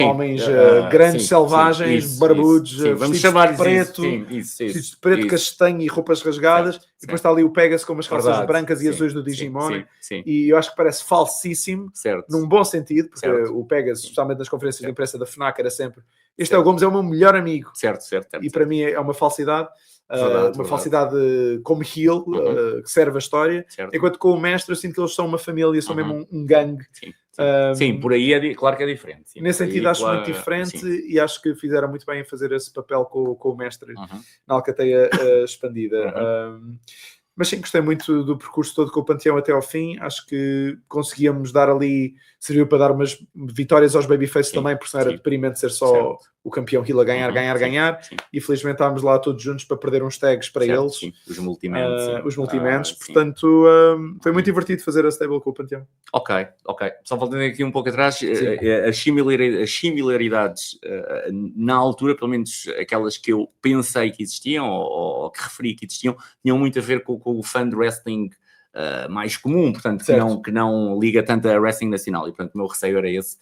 homens grandes, selvagens, barbudos, vamos vestidos chamar de preto, vestidos de preto, castanho e roupas rasgadas, e depois está ali o Pegasus com umas calças brancas e azuis do Digimon, e eu acho que parece falsíssimo, num bom sentido, porque o Pegasus, especialmente nas conferências de imprensa da FNAC, era sempre, este é o Gomes, é o meu melhor amigo, e para mim é uma falsidade. Falsidade como heel, que serve a história, enquanto com o mestre eu sinto que eles são uma família, são mesmo um gangue. Sim, por aí claro que é diferente. Nesse sentido acho muito diferente e acho que fizeram muito bem em fazer esse papel com o mestre na Alcateia expandida. Mas sim, gostei muito do percurso todo com o Panteão até ao fim. Acho que conseguíamos dar ali, serviu para dar umas vitórias aos Babyface também, porque não era deprimente ser só o campeão heel a ganhar. E felizmente estávamos lá todos juntos para perder uns tags para eles. Os multiments. Portanto, foi muito divertido fazer a stable com o Panteão. Ok. Só voltando aqui um pouco atrás, as similaridades na altura, pelo menos aquelas que eu pensei que existiam, ou que referi que existiam, tinham muito a ver com o fã de wrestling mais comum, portanto, que não liga tanto a wrestling nacional. E, portanto, o meu receio era esse,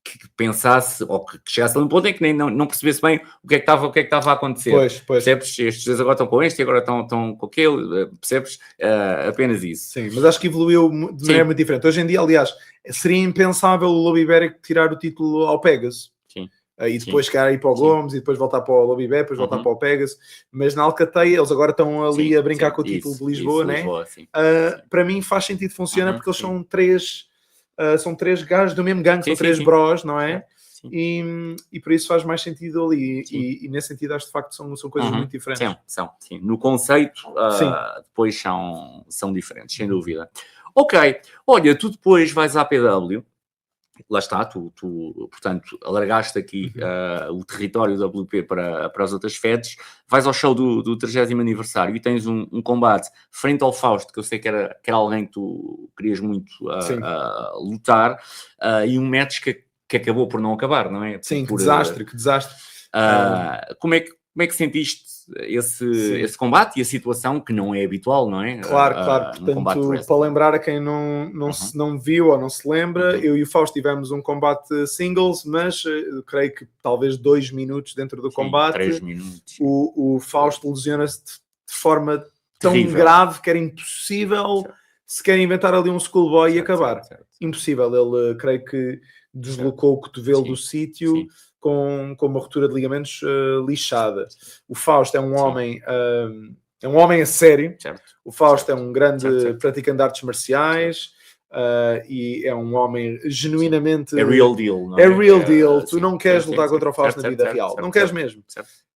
que pensasse, ou que chegasse a um ponto em que nem não percebesse bem o que é que estava a acontecer. Pois. Percebes? Estes dois agora estão com este e agora estão com aquele, percebes? Apenas isso. Sim, mas acho que evoluiu de maneira muito diferente. Hoje em dia, aliás, seria impensável o Lobo Ibérico tirar o título ao Pegasus. E depois ir para o Gomes, e depois voltar para o Lobo Ibérico, depois voltar para o Pegasus. Mas na Alcateia, eles agora estão ali a brincar com o título de Lisboa, né? Para mim faz sentido, funciona, porque eles são três gajos do mesmo gangue, são três bros, não é? E por isso faz mais sentido ali. E nesse sentido, acho que de facto são coisas muito diferentes. Sim. No conceito, depois são diferentes, sem dúvida. Ok, olha, tu depois vais à PW. Lá está, tu portanto, alargaste aqui o território da WP para as outras feds, vais ao show do 30º aniversário e tens um combate frente ao Fausto, que eu sei que era alguém que tu querias muito lutar, e um match que acabou por não acabar, não é? Sim, que desastre. Como é que sentiste esse combate e a situação que não é habitual, não é? Claro. Portanto, para lembrar a quem não viu ou não se lembra, eu e o Fausto tivemos um combate singles, mas creio que talvez 2 minutos dentro do combate. 3 minutos. O Fausto lesiona-se de forma tão grave que era impossível sequer inventar ali um schoolboy e acabar. Impossível. Ele, creio que deslocou o cotovelo do sítio com uma ruptura de ligamentos lixada. O Fausto é um homem a sério. O Fausto é um grande praticante de artes marciais e é um homem genuinamente... É real deal, não é? É real deal. Tu não queres lutar contra o Fausto na vida real. Não queres mesmo.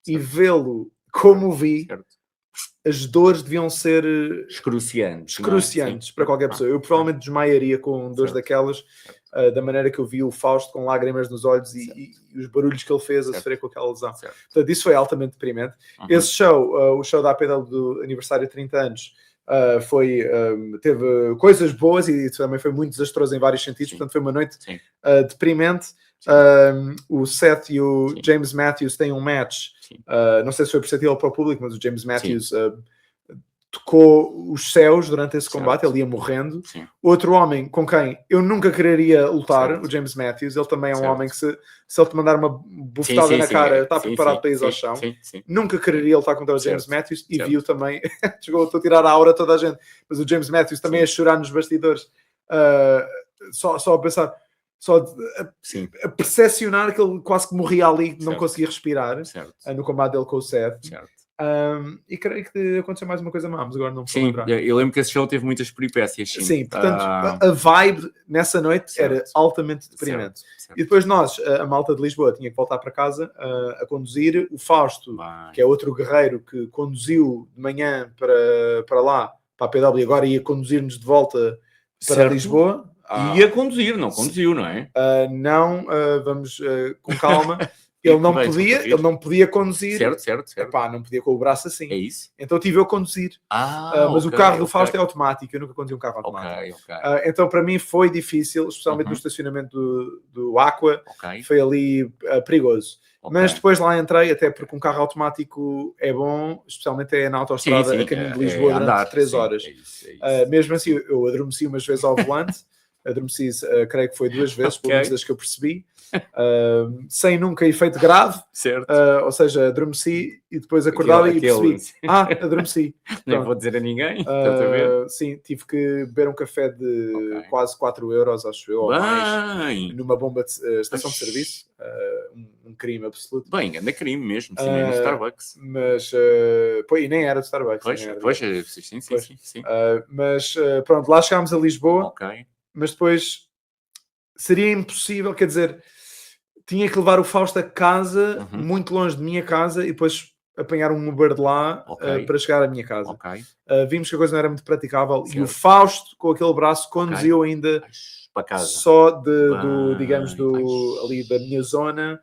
E vê-lo como vi... As dores deviam ser excruciantes para qualquer pessoa. Eu provavelmente desmaiaria com dores daquelas, da maneira que eu vi o Fausto com lágrimas nos olhos e os barulhos que ele fez a sofrer com aquela lesão. Portanto, isso foi altamente deprimente. Esse show, o show da APW do aniversário de 30 anos, teve coisas boas e também foi muito desastroso em vários sentidos. Portanto, foi uma noite deprimente. O Seth e o James Matthews têm um match. Não sei se foi perceptível para o público, mas o James Matthews tocou os céus durante esse combate. Ele ia morrendo. Outro homem com quem eu nunca quereria lutar, o James Matthews. Ele também é um homem que se ele te mandar uma bufetada na cara, está preparado para ir ao chão. Nunca quereria lutar contra o James Matthews. E viu também, estou a tirar a aura toda a gente, mas o James Matthews também a chorar nos bastidores, só a pensar, a percepcionar que ele quase que morria ali, não conseguia respirar no combate dele com o Seth. E creio que aconteceu mais uma coisa má, mas agora não me vou lembrar. Eu lembro que esse show teve muitas peripécias. Sim, portanto, a vibe nessa noite era altamente deprimente. E depois nós, a malta de Lisboa, tinha que voltar para casa a conduzir. O Fausto, que é outro guerreiro que conduziu de manhã para lá, para a PW, agora ia conduzir-nos de volta para Lisboa. Ia conduzir, não conduziu, não é? Vamos com calma. Ele não podia conduzir. Certo. Epá, não podia com o braço assim. É isso. Então tive eu a conduzir. Mas o carro do Fausto é automático. Eu nunca conduzi um carro automático. Então para mim foi difícil, especialmente no estacionamento do Aqua. Foi ali perigoso. Mas depois lá entrei, até porque um carro automático é bom, especialmente na autoestrada a caminho de Lisboa durante 3 horas. Mesmo assim, eu adormeci umas vezes ao volante. Adormeci, creio que foi 2 vezes, pelo Ok. menos das que eu percebi, sem nunca efeito grave, Certo. ou seja, adormeci e depois acordava e percebi, adormeci. Nem Pronto. vou dizer a ninguém, estás a ver? Sim, tive que beber um café de Ok. quase 4 euros, acho eu, ou mais, Bem, numa bomba de estação de Oxi. serviço, um crime absoluto. bem, anda crime mesmo, sim, nem no Starbucks. Mas, pois, e nem era de Starbucks. Pois, nem era de pois, Starbucks. sim, sim, Pois. sim, sim. Mas pronto, lá chegámos a Lisboa, Ok. mas depois seria impossível, quer dizer, tinha que levar o Fausto a casa, Uhum. muito longe de minha casa, e depois apanhar um Uber de lá Ok. para chegar à minha casa. Ok. Vimos que a coisa não era muito praticável e o Certo. Fausto, com aquele braço, conduziu ainda Vais para casa. só Bem, digamos, ali da minha zona,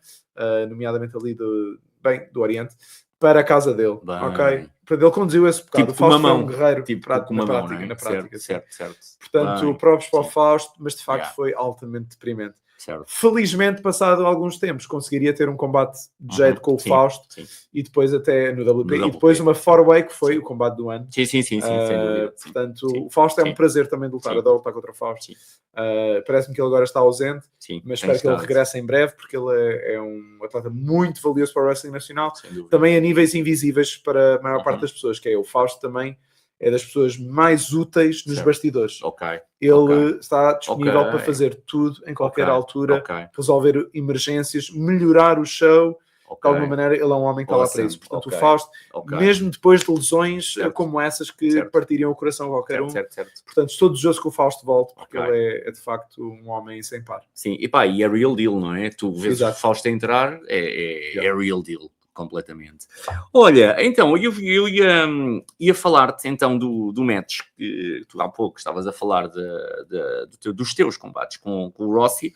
nomeadamente ali do Oriente, para a casa dele. Bem. Ok? Portanto, ele conduziu esse bocado. Tipo o Fausto com uma foi um mão. guerreiro Tipo na com uma mão, não é? prática. Certo, Sim. certo. Portanto, Bem, próprios para o sim. Fausto, mas de facto Yeah. foi altamente deprimente. Certo. Felizmente, passado alguns tempos, conseguiria ter um combate de jeito com o Sim, Fausto sim. e depois até no WP. No E depois WP. uma 4-way que foi Sim. o combate do ano. Sim, sem dúvida. Sim. Portanto, Sim. o Fausto é Sim. um prazer também de lutar. Sim. Adoro lutar contra o Fausto. Sim. Parece-me que ele agora está ausente, Sim. mas Tem espero que ele estado. regresse em breve, porque ele é um atleta muito valioso para o wrestling nacional. Sem dúvida. Também a níveis invisíveis para a maior parte das pessoas, que é o Fausto também é das pessoas mais úteis nos Certo. bastidores. Ok. Ele está disponível Ok. para fazer tudo, em qualquer Ok. altura, Ok. resolver emergências, melhorar o show. Ok. De alguma maneira, ele é um homem que está lá para Awesome. isso. Portanto, Ok. o Fausto, Ok. mesmo depois de lesões Certo. como essas que Certo. partiriam o coração a qualquer um, Certo. portanto, estou desejoso que o Fausto volte, porque Ok. ele é de facto um homem sem par. Sim, e pá, e é real deal, não é? Tu vês Exato. o Fausto entrar, é Yeah. real deal, completamente. Olha, então, eu ia falar-te então do match que tu há pouco estavas a falar dos teus combates com o Rossi,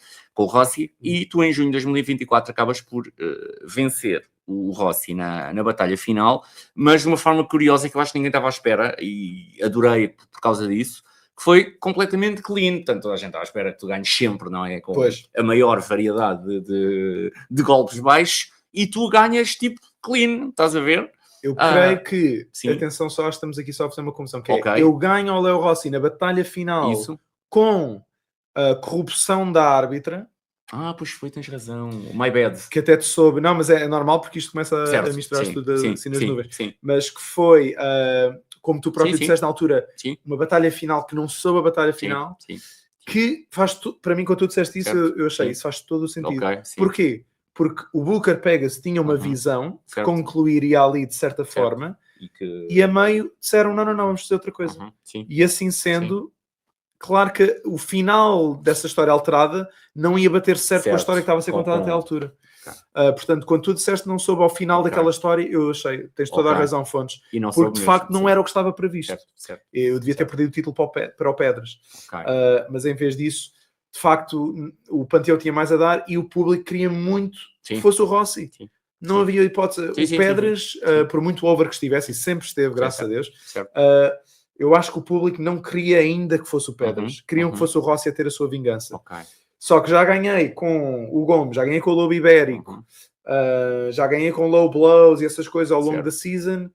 e tu em junho de 2024 acabas por vencer o Rossi na batalha final, mas de uma forma curiosa que eu acho que ninguém estava à espera, e adorei por causa disso, que foi completamente clean. Portanto, toda a gente está à espera que tu ganhes sempre, não é? Com Pois. a maior variedade de golpes baixos, e tu ganhas tipo clean, estás a ver? Eu creio que, sim. atenção só, estamos aqui só a fazer uma confusão, que Ok. é, eu ganho ao Leo Rossi na batalha final Isso. com a corrupção da árbitra, Pois foi, tens razão. My bad. que até te soube, não, mas é normal porque isto começa Certo, a misturar-se sim, tudo sim, assim nas sim, nuvens, sim. mas que foi, como tu próprio Sim, sim. disseste na altura, Sim, uma batalha final que não soube a batalha sim, final, sim. que faz para mim, quando tu disseste isso, Certo, eu achei, sim. isso faz todo o sentido. Ok, sim. Porquê? Porque o Booker Pegasus tinha uma Uhum, visão que certo. concluiria ali de certa Certo. forma, que... e a meio disseram, não, vamos fazer outra coisa. Sim. E assim sendo, claro que o final dessa história alterada não ia bater certo com a história que estava a ser contada até à altura. Ok. Portanto, quando tu disseste não soube ao final Ok. daquela história, eu achei, tens toda a Ok. razão, Fontes, E não porque soube de mesmo, facto não sim. era o que estava previsto. Certo. Eu devia ter Certo. perdido o título para o Pedras. Ok. Mas em vez disso, de facto, o Panteão tinha mais a dar e o público queria muito Sim. que fosse o Rossi. Sim. Não Sim. havia hipótese. Sim, o sim, Pedras, sim. por muito over que estivesse, e sempre esteve, graças a Deus, Certo. eu acho que o público não queria ainda que fosse o Pedras. Queriam que fosse o Rossi a ter a sua vingança. Ok. Só que já ganhei com o Gomes, já ganhei com o Lobo Ibérico, já ganhei com low blows e essas coisas ao longo da season.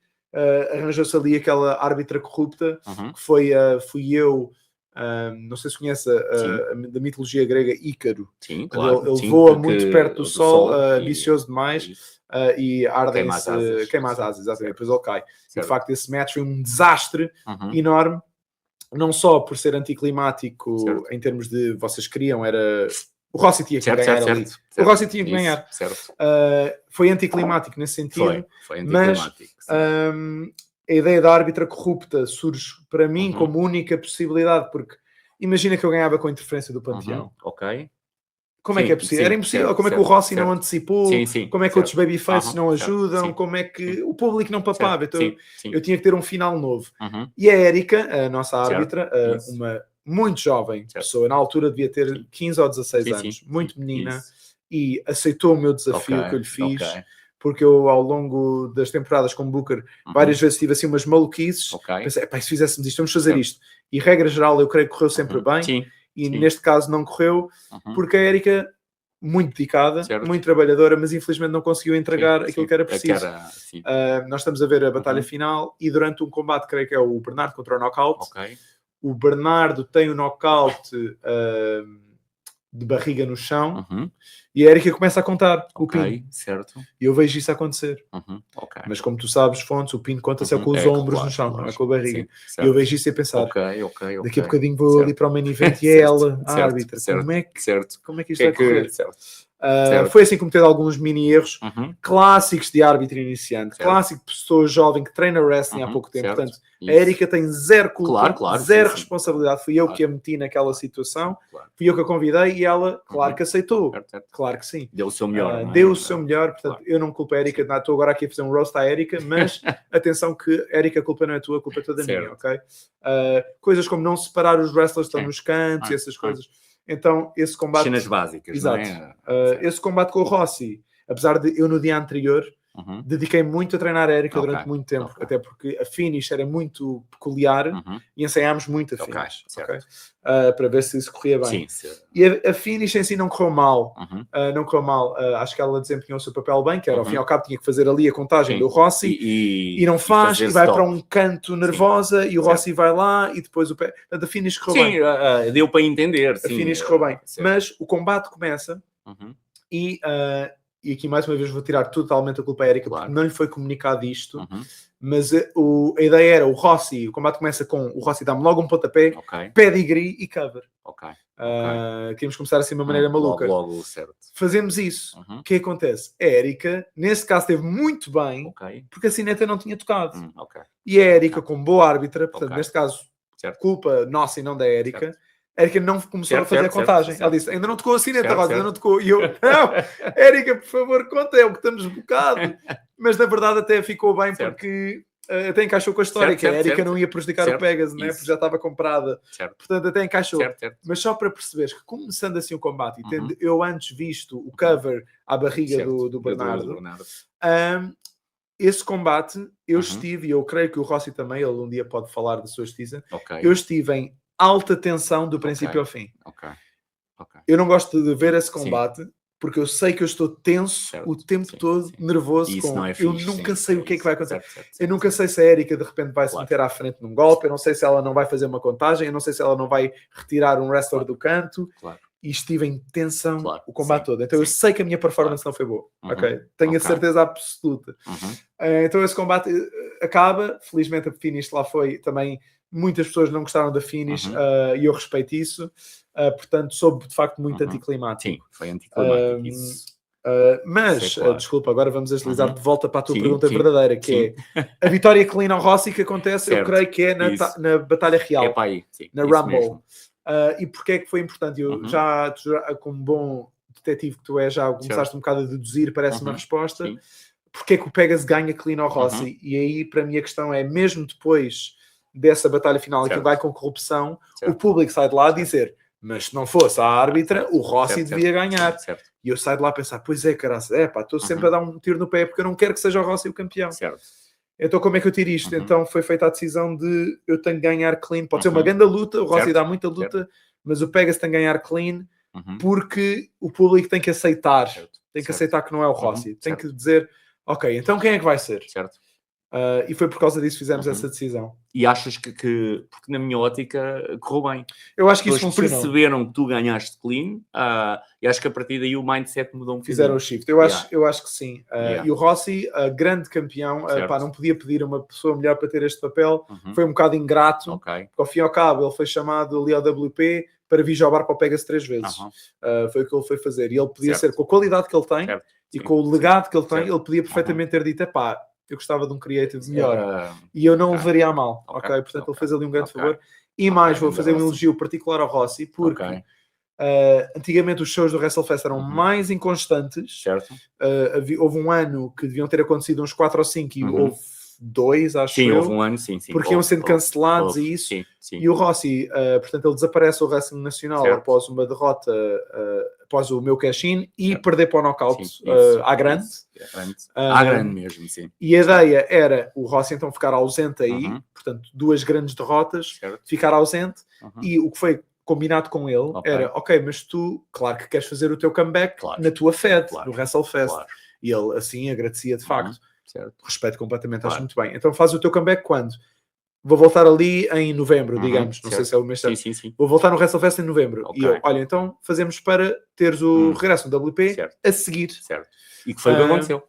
Arranjou-se ali aquela árbitra corrupta, que fui eu, não sei se conhece da mitologia grega, Ícaro. Sim, claro. Ele voa muito perto do sol, ambicioso demais, e ardem-se, queima as asas, exatamente, depois ele cai. E, de Certo. facto, esse match foi um desastre enorme, não só por ser anticlimático, Certo. em termos de vocês queriam, era... O Rossi tinha que ganhar ali. Certo. O Rossi tinha que Isso, ganhar. Certo. Foi anticlimático nesse sentido. Foi Mas anticlimático. a ideia da árbitra corrupta surge para mim como única possibilidade, porque imagina que eu ganhava com a interferência do Panteão. Ok. Como é que é possível? Era impossível. Como é que o Rossi não antecipou? Como é que outros babyfaces não ajudam? Como é que o público não papava? Então eu tinha que ter um final novo. E a Érica, a nossa árbitra, uma muito jovem pessoa, na altura devia ter 15 ou 16 anos, muito menina, e aceitou o meu desafio que eu lhe fiz, porque eu ao longo das temporadas com o Booker várias vezes tive assim umas maluquices, pensei, se fizéssemos isto, vamos fazer isto, e regra geral eu creio que correu sempre bem, e neste caso não correu, porque a Érica, muito dedicada, muito trabalhadora, mas infelizmente não conseguiu entregar aquilo que era preciso. Nós estamos a ver a batalha final, e durante um combate, creio que é o Bernardo contra o Knockout, o Bernardo tem o knockout de barriga no chão e a Erika começa a contar o pin. Certo. E eu vejo isso acontecer. Mas como tu sabes, Fontes, o pin conta-se com os ombros no chão, não é com a barriga. Sim, e eu vejo isso e a pensar, daqui a bocadinho vou ali para o main event e é ela a árbitra. Como é que isto vai correr? Foi assim como teve alguns mini erros clássicos de árbitro iniciante, clássico de pessoa jovem que treina wrestling há pouco tempo. Portanto, a Erika tem zero culpa, zero responsabilidade. Fui eu que a meti naquela situação, fui eu que a convidei e ela, claro que aceitou. Claro que sim. Deu o seu melhor. Deu o seu melhor, portanto, eu não culpo a Erika, estou agora aqui a fazer um roast à Erika, mas atenção que, Erika, a culpa não é tua, a culpa é toda minha, ok? Coisas como não separar os wrestlers que estão nos cantos e essas coisas. Então, esse combate... Cenas básicas, exato. Não é? Esse combate com o Rossi, apesar de eu no dia anterior dediquei muito a treinar a Erika durante muito tempo, até porque a finish era muito peculiar e ensaiámos muito a finish, para ver se isso corria bem. E a finish em si não correu mal, não correu mal. Acho que ela desempenhou o seu papel bem, que era ao fim e ao cabo tinha que fazer ali a contagem do Rossi e não faz, e vai para um canto nervosa e o Rossi vai lá e depois o pé. A finish correu bem. Deu para entender. A finish correu bem. Mas o combate começa e aqui mais uma vez vou tirar totalmente a culpa à Erika, porque não lhe foi comunicado isto, mas a ideia era o combate começa com o Rossi dá-me logo um pontapé, pedigree e cover. Queríamos começar assim de uma maneira maluca. Logo, certo. Fazemos isso. O que acontece? A Erika, nesse caso, esteve muito bem, porque a sineta não tinha tocado. E a Erika, como boa árbitra, portanto, neste caso, culpa nossa e não da Erika, a Erika não começou a fazer a contagem. Ela disse, ainda não tocou a sineta, Rosa, ainda não tocou. E eu, não, Erika, por favor, conta, é o que estamos bocado. Mas, na verdade, até ficou bem, porque até encaixou com a história, que a Erika não ia prejudicar o Pegasus, né? Porque já estava comprada. Portanto, até encaixou. Mas só para perceberes que, começando assim o combate, e tendo eu antes visto o cover à barriga do Bernardo, esse combate, eu estive, e eu creio que o Rossi também, ele um dia pode falar da sua justiça, eu estive em alta tensão do princípio ao fim. Eu não gosto de ver esse combate porque eu sei que eu estou tenso o tempo todo, nervoso. Eu nunca sei o que é que vai acontecer. Eu nunca sei se a Erika de repente vai se meter à frente num golpe, eu não sei se ela não vai fazer uma contagem, eu não sei se ela não vai retirar um wrestler do canto. E estive em tensão o combate todo. Então eu sei que a minha performance não foi boa. Tenho a certeza absoluta. Então esse combate acaba. Felizmente a finish lá foi também. Muitas pessoas não gostaram da finish e eu respeito isso. Portanto, soube de facto muito anticlimático. Sim, foi anticlimático isso. Mas, desculpa, agora vamos agilizar de volta para a tua pergunta verdadeira, que é a vitória clean ao Rossi que acontece, eu creio que é na Batalha Real. É para aí, na Rumble. E porquê é que foi importante? Eu já, como bom detetive que tu és, já começaste um bocado a deduzir, parece uma resposta. Porquê é que o Pegasus ganha clean ao Rossi? E aí, para mim, a questão é, mesmo depois dessa batalha final que vai com corrupção, o público sai de lá a dizer, mas se não fosse a árbitra, o Rossi devia ganhar. E eu saio de lá a pensar, pois é, caraças, estou sempre a dar um tiro no pé, porque eu não quero que seja o Rossi o campeão. Então como é que eu tiro isto? Então foi feita a decisão de eu tenho que ganhar clean. Pode ser uma grande luta, o Rossi dá muita luta, mas o Pegasus tem que ganhar clean, porque o público tem que aceitar. Tem que aceitar que não é o Rossi. Tem que dizer, ok, então quem é que vai ser? E foi por causa disso que fizemos essa decisão. E achas que porque na minha ótica correu bem. Eu acho que isso funcionou. Perceberam que tu ganhaste clean e acho que a partir daí o mindset mudou um bocadinho. Fizeram o shift. Eu acho que sim. E o Rossi, grande campeão, não podia pedir uma pessoa melhor para ter este papel. Foi um bocado ingrato. Porque ao fim e ao cabo ele foi chamado ali ao WP para vir jogar para o Pegasus 3 vezes. Foi o que ele foi fazer. E ele podia ser, com a qualidade que ele tem e com o legado que ele tem, ele podia perfeitamente ter dito, eu gostava de um creative melhor. E eu não levaria a mal. Portanto, ele fez ali um grande favor. E mais, vou fazer um elogio particular ao Rossi, porque antigamente os shows do WrestleFest eram mais inconstantes. Houve um ano que deviam ter acontecido uns 4 ou 5 e houve 2, acho eu. Houve um ano, sim. Porque iam sendo cancelados e isso. E o Rossi, portanto, ele desaparece do Wrestling Nacional após uma derrota, após o meu cash-in e perder para o knockout à grande. À grande mesmo, sim. E a ideia era o Rossi então ficar ausente aí, portanto, 2 grandes derrotas, ficar ausente, e o que foi combinado com ele era, mas tu, claro que queres fazer o teu comeback na tua Fed, no WrestleFest. E ele, assim, agradecia de facto. Respeito completamente, acho muito bem. Então faz o teu comeback quando? vou voltar ali em novembro, digamos. Não certo. sei se é o mês certo. Sim. Vou voltar no WrestleFest em novembro. Ok. E eu, olha, então fazemos para teres o regresso no WP Certo. a seguir. Certo. E que foi o que aconteceu.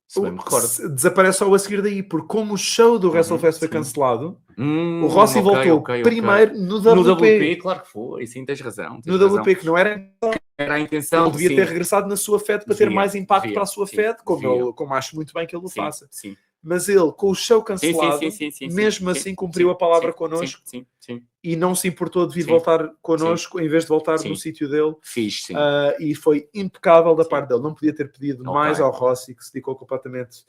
Se bem me recordo. Desaparece só a seguir daí, porque como o show do WrestleFest foi cancelado, o Rossi ok, voltou primeiro no WP. No WP, claro que foi. Sim, tens razão. No WP, que não era a intenção. Ele devia ter regressado na sua Fed para ter mais impacto para a sua Fed, como acho muito bem que ele o faça. Sim. Mas ele, com o show cancelado, mesmo assim cumpriu a palavra connosco e não se importou de vir voltar connosco em vez de voltar no sítio dele. E foi impecável da parte dele. Não podia ter pedido mais ao Rossi, que se dedicou completamente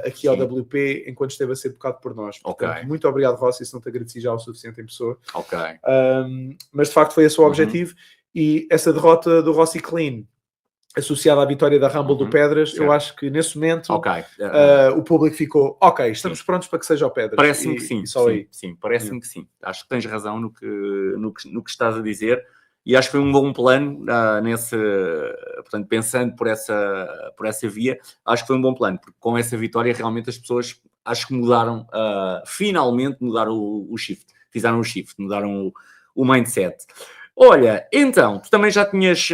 aqui ao WP enquanto esteve a ser bocado por nós. Portanto, muito obrigado, Rossi, se não te agradeci já o suficiente em pessoa. Mas de facto foi esse o objetivo. E essa derrota do Rossi Clean, associada à vitória da Rumble do Pedras, eu acho que nesse momento o público ficou, estamos prontos para que seja o Pedras. Parece-me que sim. Parece-me que sim. Acho que tens razão no que estás a dizer. E acho que foi um bom plano portanto, pensando por essa via, acho que foi um bom plano, porque com essa vitória realmente as pessoas acho que mudaram, finalmente mudaram o shift, fizeram o shift, mudaram o mindset. Olha, então, tu também já tinhas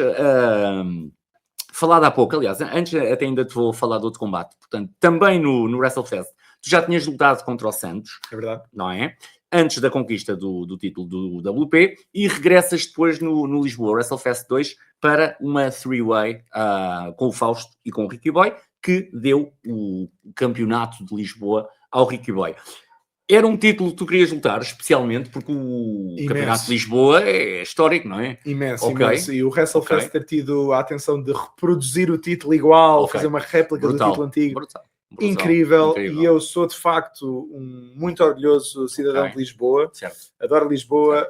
falado há pouco, aliás, antes até ainda te vou falar de outro combate, portanto, também no WrestleFest, tu já tinhas lutado contra o Santos, é verdade, não é? Antes da conquista do título do WP, e regressas depois no Lisboa WrestleFest 2 para uma three-way com o Fausto e com o Ricky Boy, que deu o campeonato de Lisboa ao Ricky Boy. Era um título que tu querias lutar, especialmente porque o Campeonato de Lisboa é histórico, não é? Imenso. E o WrestleFest ter tido a atenção de reproduzir o título igual, fazer uma réplica do título antigo. Incrível. E eu sou de facto um muito orgulhoso cidadão de Lisboa. Adoro Lisboa.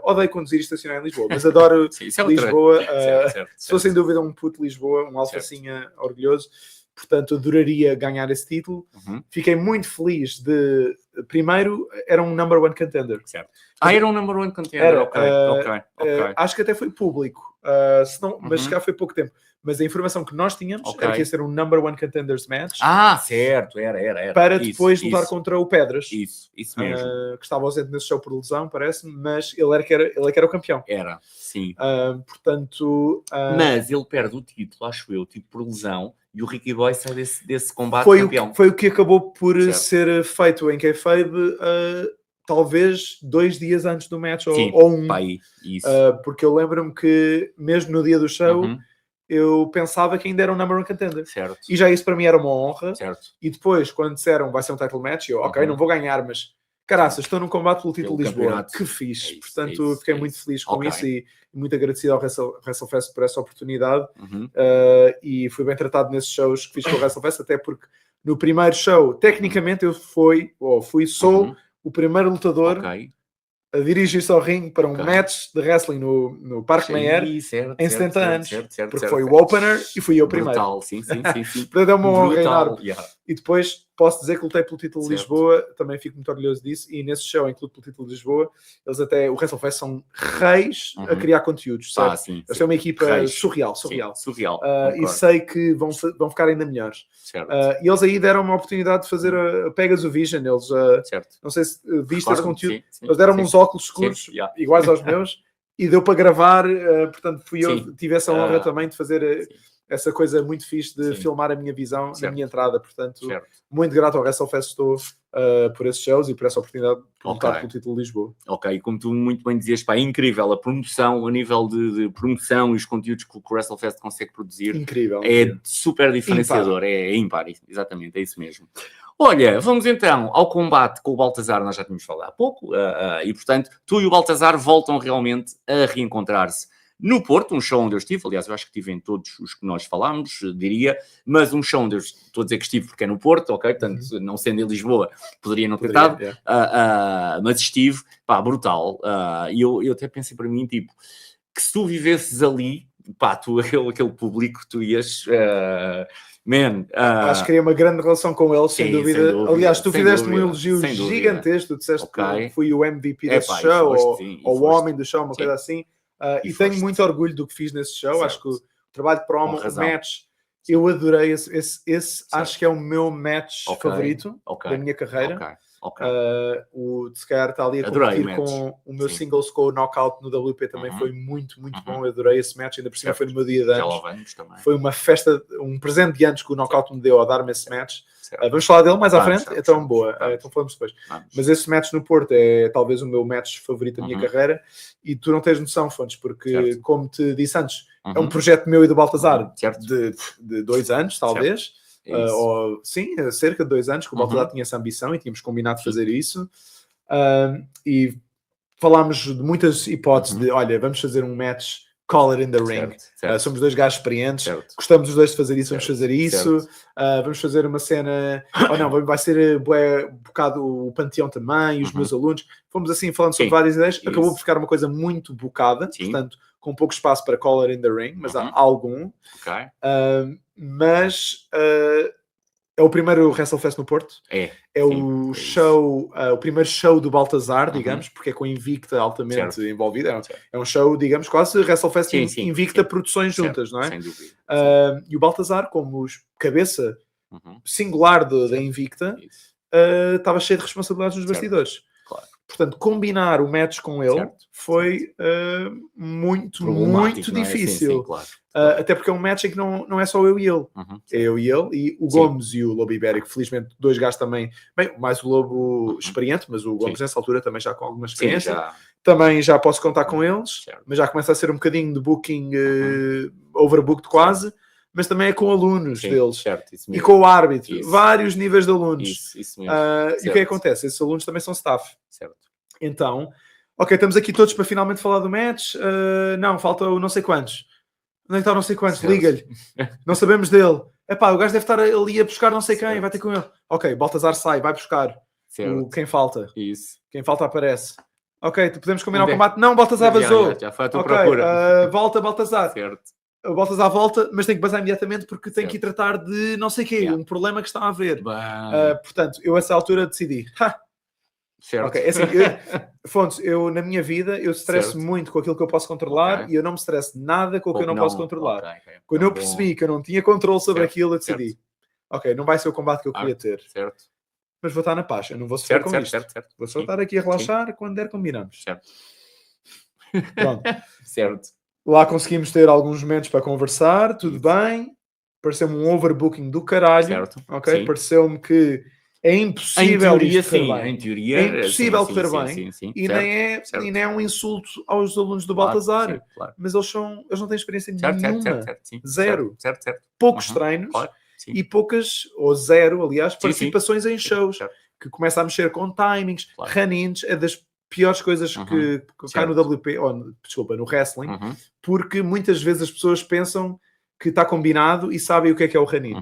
Odeio conduzir e estacionar em Lisboa, mas adoro Lisboa. Sou sem dúvida um puto de Lisboa, um alfacinha orgulhoso. Portanto, adoraria ganhar esse título. Fiquei muito feliz de... Primeiro, era um number one contender. Era um number one contender. Acho que até foi público. Mas se calhar foi pouco tempo. Mas a informação que nós tínhamos era que ia ser um number one contenders match. Certo. Era. Para depois lutar contra o Pedras. Isso mesmo. Que estava ausente nesse show por lesão, parece-me. Mas ele era que era o campeão. Era, sim. Portanto... Mas ele perde o título, acho eu, tipo por lesão. E o Ricky Boy sai desse combate campeão. Foi o que acabou por ser feito em kayfabe, talvez 2 dias antes do match, ou um. Porque eu lembro-me que, mesmo no dia do show, eu pensava que ainda era um number one contender. E já isso para mim era uma honra. E depois, quando disseram vai ser um title match, eu, não vou ganhar, mas caraças, estou num combate pelo título de Lisboa. Que fixe. Portanto, fiquei muito feliz com isso e muito agradecido ao WrestleFest por essa oportunidade. E fui bem tratado nesses shows que fiz com o WrestleFest, até porque no primeiro show, tecnicamente, eu sou o primeiro lutador a dirigir-se ao ringue para um match de wrestling no Parque Mayer em 70 anos. Porque foi o opener e fui eu primeiro. Brutal, sim. Portanto, é uma honra enorme. E depois posso dizer que lutei pelo título de Lisboa, também fico muito orgulhoso disso. E nesse show, em que luto pelo título de Lisboa, eles até, o WrestleFest são reis a criar conteúdos. Eles são uma equipa surreal. E sei que vão ficar ainda melhores. E eles aí deram uma oportunidade de fazer a Pegasus Vision. Eles, não sei se viste esse conteúdo, eles deram-me uns óculos escuros iguais aos meus e deu para gravar. Portanto, eu tive essa honra também de fazer essa coisa muito fixe de filmar a minha visão na minha entrada. Portanto, muito grato ao WrestleFest estou por esses shows e por essa oportunidade de lutar pelo título de Lisboa. Como tu muito bem dizias, é incrível a promoção, a nível de promoção e os conteúdos que o WrestleFest consegue produzir. Incrível. É super diferenciador, é ímpar, exatamente, é isso mesmo. Olha, vamos então ao combate com o Baltazar, nós já tínhamos falado há pouco, e portanto, tu e o Baltazar voltam realmente a reencontrar-se no Porto, um show onde eu estive, aliás, eu acho que estive em todos os que nós falámos, diria, mas um show onde eu estou a dizer que estive porque é no Porto, portanto, não sendo em Lisboa, poderia não ter estado, mas estive, brutal, e eu até pensei para mim, tipo, que se tu vivesses ali, tu, aquele público, tu ias... acho que queria uma grande relação com eles, sem dúvida. Aliás, tu fizeste-me um elogio gigantesco, tu disseste que fui o MVP desse show, ou o homem do show, uma coisa assim. E tenho muito orgulho do que fiz nesse show. Acho que o trabalho de promo, o match, Eu adorei esse acho que é o meu match favorito da minha carreira. O se calhar está ali a competir com o meu singles com o knockout no WP também foi muito bom. Eu adorei esse match, ainda por cima foi no meu dia de anos. Foi uma festa, um presente de anos que o knockout me deu a dar-me esse match. Vamos falar dele mais à frente? Então boa, então falamos depois. Mas esse match no Porto é talvez o meu match favorito da minha carreira, e tu não tens noção, Fontes, porque como te disse antes, é um projeto meu e do Baltazar de 2 anos, talvez. Ou, sim, cerca de 2 anos que o Baltazar tinha essa ambição e tínhamos combinado de fazer isso. E falámos de muitas hipóteses de, olha, vamos fazer um match, call it in the ring. Somos 2 gajos experientes, gostamos os dois de fazer isso, vamos fazer isso. Vamos fazer uma cena, ou não, vai ser bocado o Panteão também, e os meus alunos. Fomos assim falando sobre várias ideias, acabou por ficar uma coisa muito bocada, portanto, com pouco espaço para call it in the ring, mas há algum. Mas é o primeiro WrestleFest no Porto. O show, o primeiro show do Baltazar, digamos, porque é com a Invicta altamente envolvida. É um show, digamos, quase WrestleFest Invicta produções juntas, não é? Sem dúvida. E o Baltazar, como cabeça singular da Invicta, estava cheio de responsabilidades nos bastidores. Portanto, combinar o match com ele foi muito difícil. Até porque é um match em que não é só eu e ele. É eu e ele, e o Gomes e o Lobo Ibérico. Felizmente, 2 gajos também. Bem, mais o Lobo experiente, mas o Gomes nessa altura também já com alguma experiência. Também já posso contar com eles, mas já começa a ser um bocadinho de booking overbooked quase. Mas também é com alunos deles. E com o árbitro. Vários níveis de alunos. Isso mesmo. E o que acontece? Esses alunos também são staff. Então, ok, estamos aqui todos para finalmente falar do match. Não, falta o não sei quantos. Onde é que está o não sei quantos? Liga-lhe. Não sabemos dele. Epá, o gajo deve estar ali a buscar não sei quem. Vai ter com ele. Ok, Baltazar sai, vai buscar. Quem falta. Quem falta aparece. Ok, podemos combinar o combate. Não, Baltazar vazou. Já foi a tua procura. Volta, Baltazar. O Baltazar volta, mas tem que basar imediatamente porque tem que ir tratar de não sei o quê, um problema que está a haver. Portanto, eu a essa altura decidi. Ok, assim, Fontes, eu na minha vida eu estresso muito com aquilo que eu posso controlar e eu não me estresso nada com o que eu não posso controlar. Quando eu percebi que eu não tinha controle sobre aquilo, eu decidi, ok, não vai ser o combate que eu queria ter. Mas vou estar na paz, eu não vou sofrer com isto. Vou só estar aqui a relaxar, quando der combinamos. Pronto. Lá conseguimos ter alguns momentos para conversar, tudo bem. Pareceu-me um overbooking do caralho. Ok? Pareceu-me que é impossível em teoria, é impossível correr bem. E nem é um insulto aos alunos do Baltazar. Mas eles não têm experiência nenhuma. Zero. Poucos treinos e poucas, ou zero, aliás, participações em shows. Que começa a mexer com timings, run-ins, é das piores coisas que cá no WP, no wrestling, porque muitas vezes as pessoas pensam que está combinado e sabem o que é o run-in.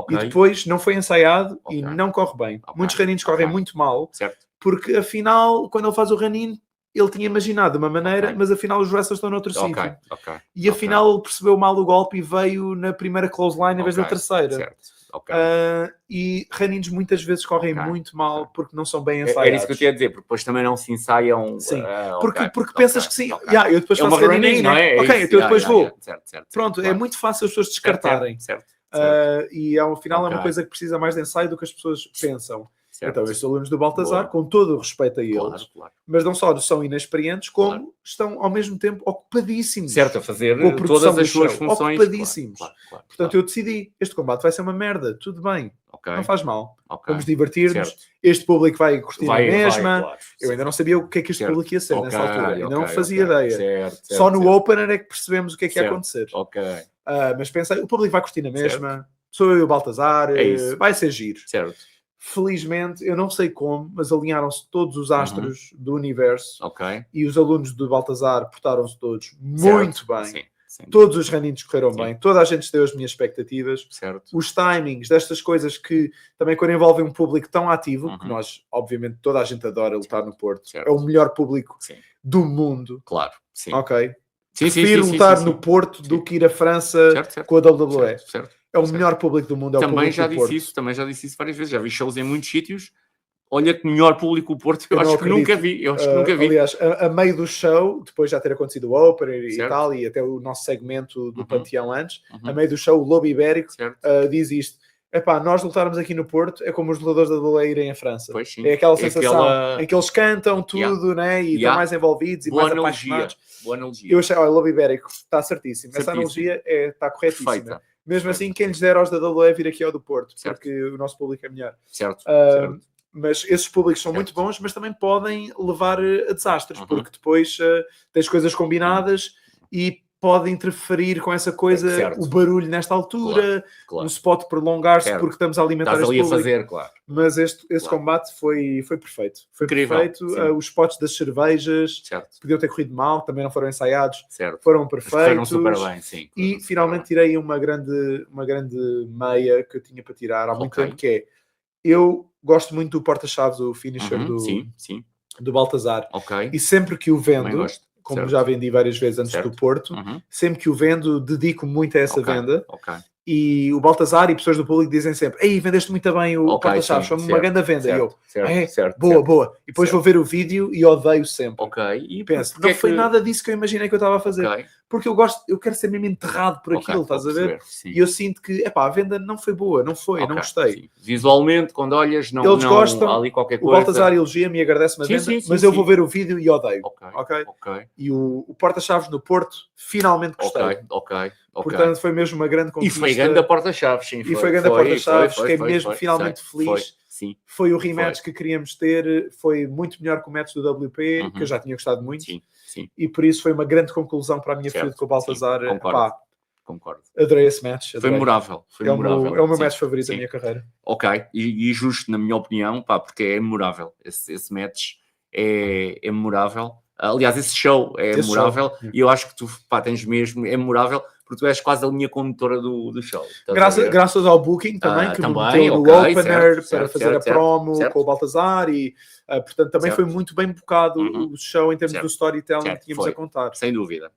E depois não foi ensaiado e não corre bem. Muitos run-ins correm muito mal, porque afinal, quando ele faz o run-in, ele tinha imaginado de uma maneira, mas afinal os wrestlers estão noutro sítio. E afinal ele percebeu mal o golpe e veio na primeira clothesline em vez da terceira. E run-ins muitas vezes correm muito mal porque não são bem ensaiados. Era isso que eu tinha a dizer, porque depois também não se ensaiam. Porque pensas que sim. Eu depois faço run-in, não é? Ok, então eu depois vou. Pronto, é muito fácil as pessoas descartarem. E ao final é uma coisa que precisa mais de ensaio do que as pessoas pensam. Então, estes alunos do Baltazar, com todo o respeito a eles, mas não só são inexperientes, como estão ao mesmo tempo ocupadíssimos. A fazer todas as suas funções. Ocupadíssimos. Portanto, eu decidi, este combate vai ser uma merda, tudo bem, não faz mal. Vamos divertir-nos, este público vai curtir a mesma. Eu ainda não sabia o que é que este público ia ser nessa altura, ainda não fazia ideia. Só no opener é que percebemos o que é que ia acontecer. Mas pensei, o público vai curtir na mesma, sou eu e o Baltazar, vai ser giro. Felizmente, eu não sei como, mas alinharam-se todos os astros do universo e os alunos do Baltazar portaram-se todos muito bem. Todos os run-ins correram bem, toda a gente deu as minhas expectativas. Os timings destas coisas que também quando envolvem um público tão ativo, que nós, obviamente, toda a gente adora lutar no Porto, é o melhor público do mundo. Prefiro lutar no Porto do que ir à França com a WWE. É o melhor público do mundo, é o público do Porto. Também já disse isso várias vezes. Já vi shows em muitos sítios Olha que melhor público o Porto, eu acho que nunca vi. Aliás, a meio do show, depois já ter acontecido o Opener e Certo. tal, e até o nosso segmento do Panteão antes, Uhum. a meio do show, o Lobo Ibérico Certo. diz isto. Epá, nós lutarmos aqui no Porto é como os lutadores da WWE irem à França. Pois sim. É aquela É sensação aquela- em que eles cantam tudo, né? E estão mais envolvidos e Boa mais analogia. apaixonados. Boa analogia. Eu achei, olha, o Lobo Ibérico está certíssimo. Essa Certíssimo. analogia está corretíssima. Perfeita. Mesmo Perfeita. assim, quem lhes der aos da WWE vir aqui ao do Porto, Certo. porque o nosso público é melhor. Certo. Mas esses públicos são Certo. muito bons, mas também podem levar a desastres, Uhum. porque depois tens coisas combinadas e pode interferir com essa coisa, Certo. o barulho nesta altura, Claro. um spot prolongar-se Certo. porque estamos a alimentar Estás este ali a público. fazer, claro. Mas esse Claro. combate foi perfeito. Foi Incrível, perfeito. sim. Os spots das cervejas Certo. podiam ter corrido mal, também não foram ensaiados, Certo. foram Mas correram perfeitos. super bem, sim. E Correram super finalmente bem. tirei uma grande meia que eu tinha para tirar há muito Ok. tempo, que é, eu gosto muito do porta-chaves, o finisher Uhum. Sim. do Baltazar. Ok. E sempre que o Também vendo, gosto. como Certo. já vendi várias vezes antes Certo. do Porto, Uhum. sempre que o vendo, dedico muito a essa Ok. venda. Ok. E o Baltazar e pessoas do público dizem sempre: ei, vendeste muito bem o Ok, porta-chaves, sim, foi uma certo, grande venda. E eu, certo. boa. E depois Certo. vou ver o vídeo e odeio sempre. Ok. E Penso, porque não é foi que- nada disso que eu imaginei que eu estava a fazer. Ok. Porque eu quero ser mesmo enterrado por Ok, aquilo, estás vou a ver? perceber, sim. E eu sinto que, a venda não foi boa, não foi, não Ok, gostei. sim. Visualmente, quando olhas, não, Eles gostam, há ali qualquer O coisa. Baltazar elogia-me e agradece-me a Sim, venda, sim, mas sim, eu sim. vou ver o vídeo e odeio. Ok. Ok? Ok. E o porta-chaves no Porto, finalmente gostei. Ok. Portanto, foi mesmo uma grande E conquista. foi grande a porta-chaves, sim. E foi grande a porta-chaves, fiquei foi, mesmo foi, finalmente sei, feliz. Sim. Foi o rematch que queríamos ter, foi muito melhor que o match do WP, Uhum. que eu já tinha gostado muito. Sim. E por isso foi uma grande conclusão para a minha Certo, feud com o Baltazar. sim, concordo. Epá, Concordo. adorei esse match. Foi Adorei. memorável. É o meu sim, match favorito sim. da minha carreira. Ok, e justo na minha opinião, pá, porque é memorável. Esse match é memorável. Aliás, esse show é Esse memorável show, e eu acho que tu, pá, tens mesmo, é memorável porque tu és quase a linha condutora do show. Estás a ver? Graças ao Booking também, que me também, meteu no ok, opener certo, para fazer a promo com o Baltazar e, portanto, também foi muito bem bocado o show em termos do storytelling que tínhamos a contar. Sem dúvida.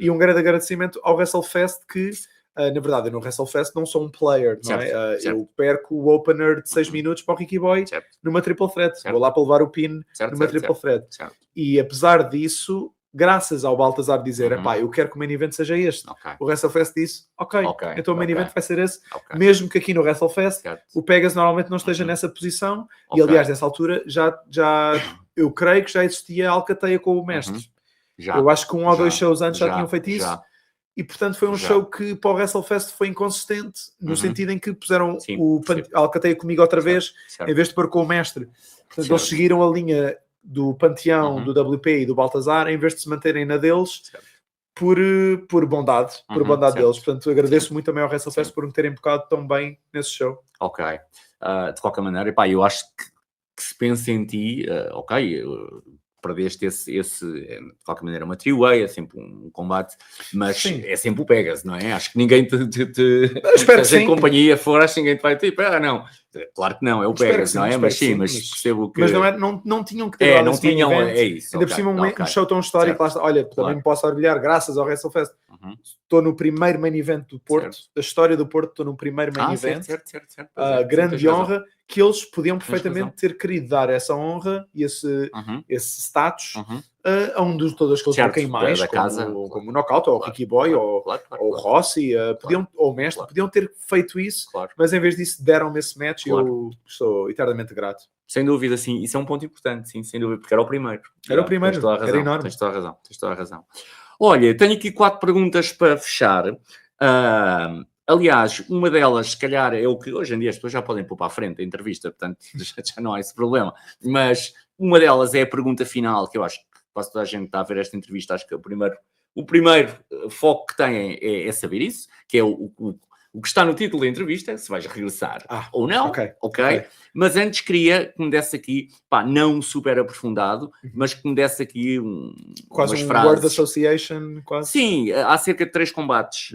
E um grande agradecimento ao WrestleFest que, na verdade, eu no WrestleFest não sou um player, não é? Eu perco o opener de 6 minutos para o Ricky Boy numa triple threat. Vou lá para levar o pin numa triple threat. E apesar disso, graças ao Baltazar dizer, epá, eu quero que o main event seja este. O WrestleFest disse, então o main event vai ser esse. Mesmo que aqui no WrestleFest o Pegas normalmente não esteja nessa posição. E aliás, nessa altura, eu creio que já existia a Alcateia com o mestre. Eu acho que 1 ou 2 shows antes já tinham feito isso. E portanto foi um show que para o WrestleFest foi inconsistente, no sentido em que puseram a Alcateia comigo outra vez, em vez de pôr com o mestre. Portanto, eles seguiram a linha do Panteão, do WP e do Baltazar, em vez de se manterem na deles, por bondade, deles. Portanto, agradeço muito também ao WrestleFest por me terem bocado tão bem nesse show. Ok. De qualquer maneira, epá, eu acho que se pensa em ti, perdeste esse de qualquer maneira, uma three-way, é sempre um combate, mas é sempre o Pegas, não é? Acho que ninguém se em companhia for, acho que ninguém te vai tipo, não. Claro que não, é o Pegas, não é? Mas sim, mas percebo que... Mas não tinham que ter não tinham, é isso. Ainda por cima um show tão histórico, lá está. Olha, também me posso orgulhar, graças ao WrestleFest. Estou no primeiro main event do Porto, da história do Porto, estou no primeiro main event. Certo. Grande honra, que eles podiam perfeitamente ter querido dar essa honra e esse status a um dos todos aqueles que quem mais, como o Knockout, ou o Ricky Boy, ou o Rossi, ou o Mestre, podiam ter feito isso, mas em vez disso deram-me esse match e eu estou eternamente grato. Sem dúvida, sim, isso é um ponto importante, sim, sem dúvida, porque era o primeiro. Era o primeiro, era enorme. Tens toda a razão. Olha, tenho aqui 4 perguntas para fechar. Aliás, uma delas, se calhar, é o que hoje em dia as pessoas já podem pôr para a frente a entrevista, portanto já não há esse problema. Mas uma delas é a pergunta final, que eu acho que quase toda a gente está a ver esta entrevista, acho que o primeiro foco que tem é saber isso, que é o que está no título da entrevista, se vais regressar ou não, ok? Mas antes queria que me desse aqui, não super aprofundado, mas que me desse aqui quase umas um frases. word association, quase. Sim, há cerca de 3 combates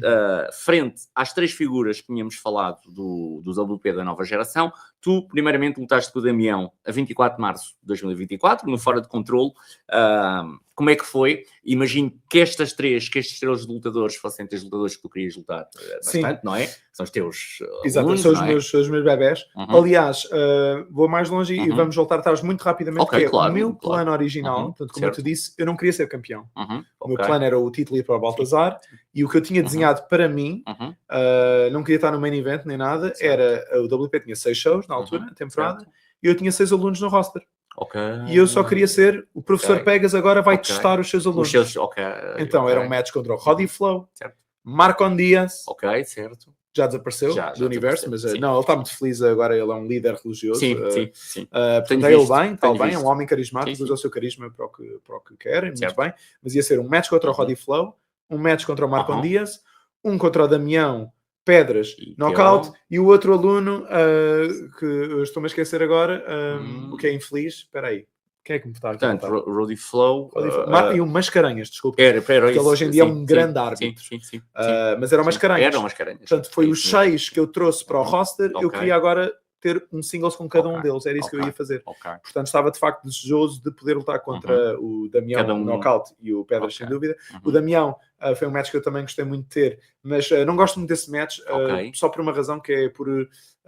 frente às 3 figuras que tínhamos falado do WP da nova geração. Tu, primeiramente, lutaste com o Damião a 24 de março de 2024, no Fora de Controlo, como é que foi? Imagino que estes três lutadores fossem três lutadores que tu querias lutar bastante, não é? São os teus Exato, alunos, são não é? os meus bebés. Aliás, vou mais longe e vamos voltar atrás muito rapidamente, Ok, que claro, o meu claro. plano original, portanto, como eu te disse, eu não queria ser campeão. O meu Ok. plano era o título ir para o Baltazar, e o que eu tinha desenhado para mim, não queria estar no main event nem nada, era o WP tinha 6 shows na altura, na temporada, Certo. e eu tinha 6 alunos no roster. Ok. E eu só queria ser o professor Ok. Pegas agora vai Ok. testar os seus alunos. Os seus, ok. Então ok. era um match contra o Roddy Flow, Certo. Marcon Diaz, Ok, certo. já desapareceu Já do universo, desapareceu, mas sim. não, ele está muito feliz agora, ele é um líder religioso. Sim. Portanto, Tenho é ele visto, bem, está tenho bem, é visto. um homem carismático, Sim, usa o seu carisma para o que quer, muito Certo. bem. Mas ia ser um match contra o Roddy Flow, um match contra o Marcon Diaz, um contra o Damião Pedras, knockout, e o outro aluno, que eu estou-me a esquecer agora, o que é infeliz, espera aí. Quem é que me está aqui? Portanto, Roddy Flow. E o Mascarenhas, desculpa. Era Porque ele hoje em dia é um grande árbitro. Sim. Mas era o Mascarenhas. Era o Mascarenhas. Portanto, foi os 6 que eu trouxe para o roster. Eu Ok. queria agora ter um singles com cada um Ok. deles. Era isso que eu ia fazer. Ok. Portanto, estava de facto desejoso de poder lutar contra o Damião, Cada um. o knockout, e o Pedras, Ok. sem dúvida. O Damião foi um match que eu também gostei muito de ter, mas não gosto muito desse match, Ok. só por uma razão, que é por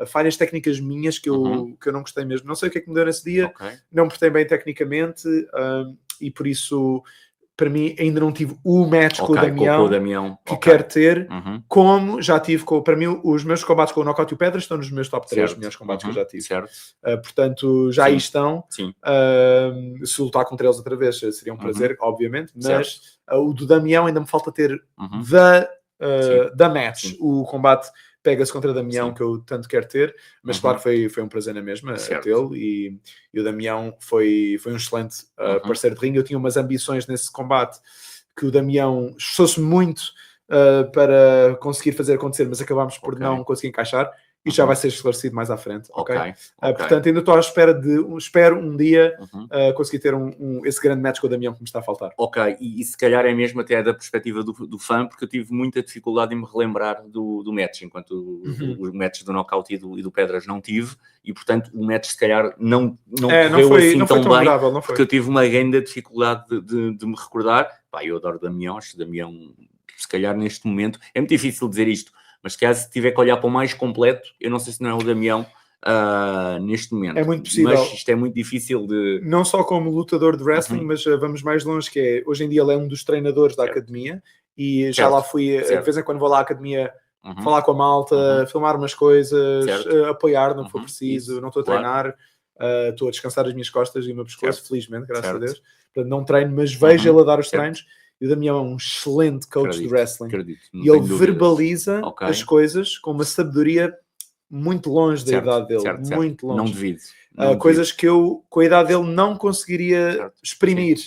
falhas técnicas minhas que eu não gostei mesmo. Não sei o que é que me deu nesse dia, Ok. não me portei bem tecnicamente, e por isso, para mim, ainda não tive o match com o Damião que quero ter, como já tive para mim, os meus combates com o Knockout e o Pedras estão nos meus top 3 melhores combates que eu já tive. Certo. Portanto, já aí estão. Sim. Se lutar contra eles outra vez seria um prazer, obviamente, mas o do Damião ainda me falta ter da match. Sim. O combate pega-se contra Damião, que eu tanto quero ter, mas claro que foi um prazer na mesma tê-lo, e o Damião foi um excelente parceiro de ringue. Eu tinha umas ambições nesse combate que o Damião esforçou-se muito para conseguir fazer acontecer, mas acabámos por não conseguir encaixar. Isto já vai ser esclarecido mais à frente. Portanto, ainda estou à espera espero um dia conseguir ter esse grande match com o Damião que me está a faltar. Ok, e se calhar é mesmo até da perspectiva do fã, porque eu tive muita dificuldade em me relembrar do match, enquanto os matches do Knockout e do Pedras não tive, e portanto o match se calhar não correu assim tão bem, agradável, porque eu tive uma grande dificuldade de me recordar. Pá, eu adoro Damião, acho que Damião, se calhar neste momento, é muito difícil dizer isto, mas se tiver que olhar para o mais completo, eu não sei se não é o Damião neste momento. É muito possível. Mas isto é muito difícil de... Não só como lutador de wrestling, mas vamos mais longe, que é, hoje em dia ele é um dos treinadores da academia, e já lá fui, de vez em quando vou lá à academia falar com a malta, filmar umas coisas, apoiar no que for preciso. Não estou a treinar, estou a descansar as minhas costas e o meu pescoço, felizmente, graças a Deus. Portanto, não treino, mas vejo ele a dar os treinos. E o Damião é um excelente coach de wrestling. E ele verbaliza as coisas com uma sabedoria muito longe da idade dele. Muito longe. Não devido. Coisas que eu, com a idade dele, não conseguiria exprimir.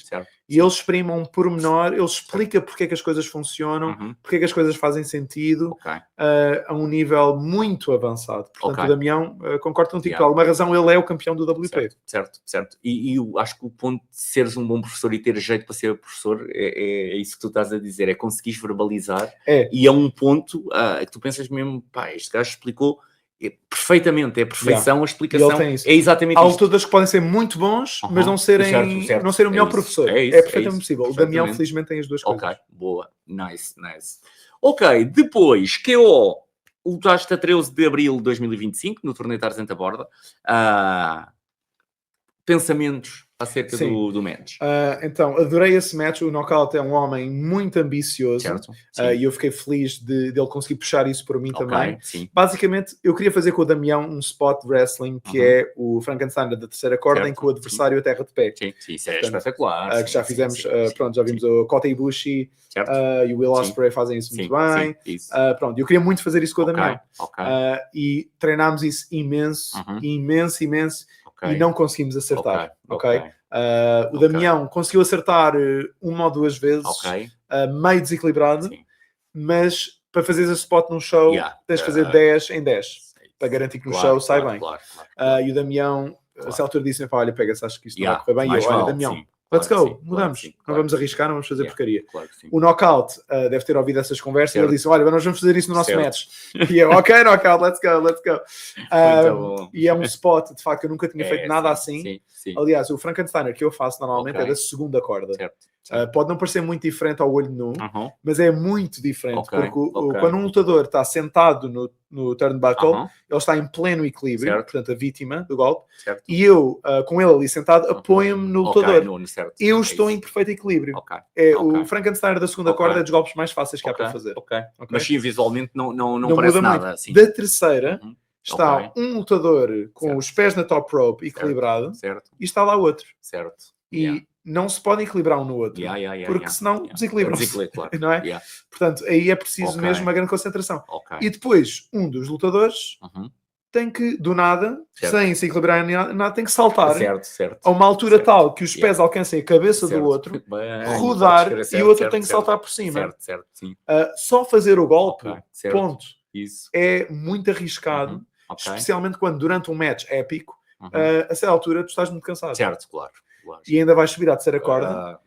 E ele exprime um pormenor, ele explica porque é que as coisas funcionam, porque é que as coisas fazem sentido, a um nível muito avançado. Portanto, o Damião, concordo contigo, por alguma razão ele é o campeão do WP. Certo. E eu acho que o ponto de seres um bom professor e ter jeito para ser professor é isso que tu estás a dizer, é conseguires verbalizar. E é um ponto que tu pensas mesmo, pá, este gajo explicou perfeitamente, é perfeição, a explicação é exatamente há isto. lutadores que podem ser muito bons, mas não serem o melhor professor. É perfeitamente possível. O Damião, felizmente, tem as duas coisas. Ok, boa. Nice. Ok, depois, KO, lutaste a 13 de Abril de 2025, no torneio Tarzan à Borda. Pensamentos acerca do match? Então, adorei esse match. O Knockout é um homem muito ambicioso, e eu fiquei feliz dele conseguir puxar isso por mim também. Basicamente, eu queria fazer com o Damião um spot wrestling que é o Frankenstein da terceira corda, em que o adversário a terra de pé. Isso é espetacular. Que já fizemos, já vimos o Kota Ibushi e o Will Ospreay fazem isso muito bem. Eu queria muito fazer isso com o Damião. E treinámos isso imenso. E não conseguimos acertar. O Damião conseguiu acertar uma ou duas vezes, meio desequilibrado, mas para fazer esse spot num show tens de fazer 10 em 10 para garantir que no show sai bem. E o Damião, a essa altura, disse-me: olha, pega-se, acho que isto não vai correr bem. E eu: olha, Damião, let's go, mudamos. Não vamos arriscar, não vamos fazer porcaria. O Knockout deve ter ouvido essas conversas, e ele disse: olha, nós vamos fazer isso no nosso match. E eu: ok, Knockout, let's go. E é um spot, de facto, que eu nunca tinha feito nada assim. Aliás, o Frankensteiner que eu faço normalmente é da segunda corda. Pode não parecer muito diferente ao olho nu, Uhum. mas é muito diferente, Ok, porque ok. quando um lutador está sentado no turnbuckle, Uhum. ele está em pleno equilíbrio, Certo. portanto a vítima do golpe, Certo. e eu, com ele ali sentado, apoio-me no lutador. Certo. Eu É estou isso. em perfeito equilíbrio. Ok. O Frankenstein da segunda Ok. corda é dos golpes mais fáceis que há para fazer. Ok. Ok? Mas sim, visualmente não Não parece muda nada. muito. Assim. Da terceira, Uhum. está Ok. um lutador com Certo. os pés na top rope equilibrado, Certo. e está lá outro. Certo. E não se podem equilibrar um no outro, porque senão desequilibram-se, claro. não é? Portanto, aí é preciso Ok. mesmo uma grande concentração. Ok. E depois, um dos lutadores Uhum. tem que, do nada, Certo. sem se equilibrar em nada, tem que saltar Certo. a uma altura Certo. tal que os pés alcancem a cabeça Certo. do outro, Bem, rodar, pode escrever, e o outro certo, tem que certo. saltar por cima. Certo, sim. Só fazer o golpe, Ok, certo. ponto. Isso. É muito arriscado, Uhum. Ok. especialmente quando durante um match épico, Uhum. a certa altura tu estás muito cansado. Certo, claro. E ainda vais subir à terceira corda. Claro.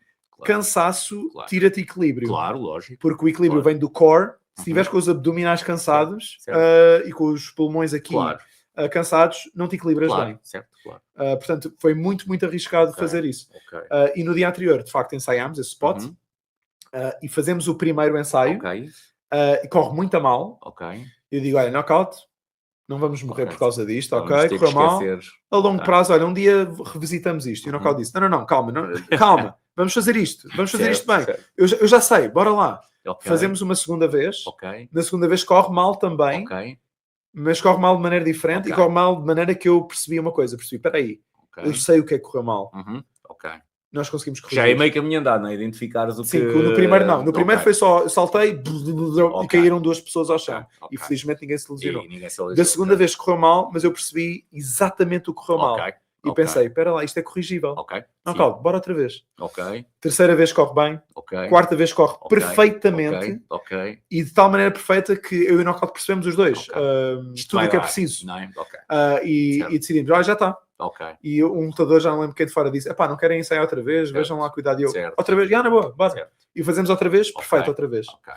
Cansaço Claro. tira-te equilíbrio. Claro, lógico. Porque o equilíbrio Claro. vem do core. Se Uhum. tiveres com os abdominais cansados Certo. e com os pulmões aqui Claro. Cansados, não te equilibras Claro. bem. Certo, claro. Portanto, foi muito, muito arriscado Ok. fazer isso. Ok. E no dia anterior, de facto, ensaiámos esse spot Uhum. e fazemos o primeiro ensaio Ok. e corre muito a mal. Ok. Eu digo, olha, knockout, não vamos morrer Ok. por causa disto, Vamos ok? ter que Correu mal. esquecer. A longo Ok. prazo, olha, um dia revisitamos isto. E o Uhum. knockout disse, não, calma, calma, vamos fazer isto Certo, bem. certo. Eu já sei, bora lá. Ok. Fazemos uma segunda vez. Ok. Na segunda vez corre mal também, Ok. mas corre mal de maneira diferente Ok. e corre mal de maneira que eu percebi uma coisa. Espera aí, Ok. eu sei o que é que correu mal. Uhum. Ok. Nós conseguimos corrigir. Já é meio caminho andado, não é? Identificares o que... Sim, no primeiro não. No primeiro Ok. foi só, eu saltei e Ok. caíram 2 pessoas ao chão. Ok. E felizmente ninguém se lesionou. E ninguém se lesionou. Da segunda Ok. vez correu mal, mas eu percebi exatamente o que correu mal. Ok. E Ok. pensei, espera lá, isto é corrigível. Ok. Não, Sim. calma, bora outra vez. Ok. Terceira vez corre bem. Ok. Quarta vez corre Ok. perfeitamente. Ok. E de tal maneira perfeita que eu e o Knockout percebemos os dois. Ok. Tudo Vai o que é dar, preciso. não é? Ok. E Certo. decidimos, já está. Ok. E um lutador, já não lembro quem de fora, disse, não querem ensaiar outra vez, Certo. vejam lá, cuidado. E eu, Certo. outra vez, na boa, bora. Certo. E fazemos outra vez, Ok. perfeito, outra vez. Ok.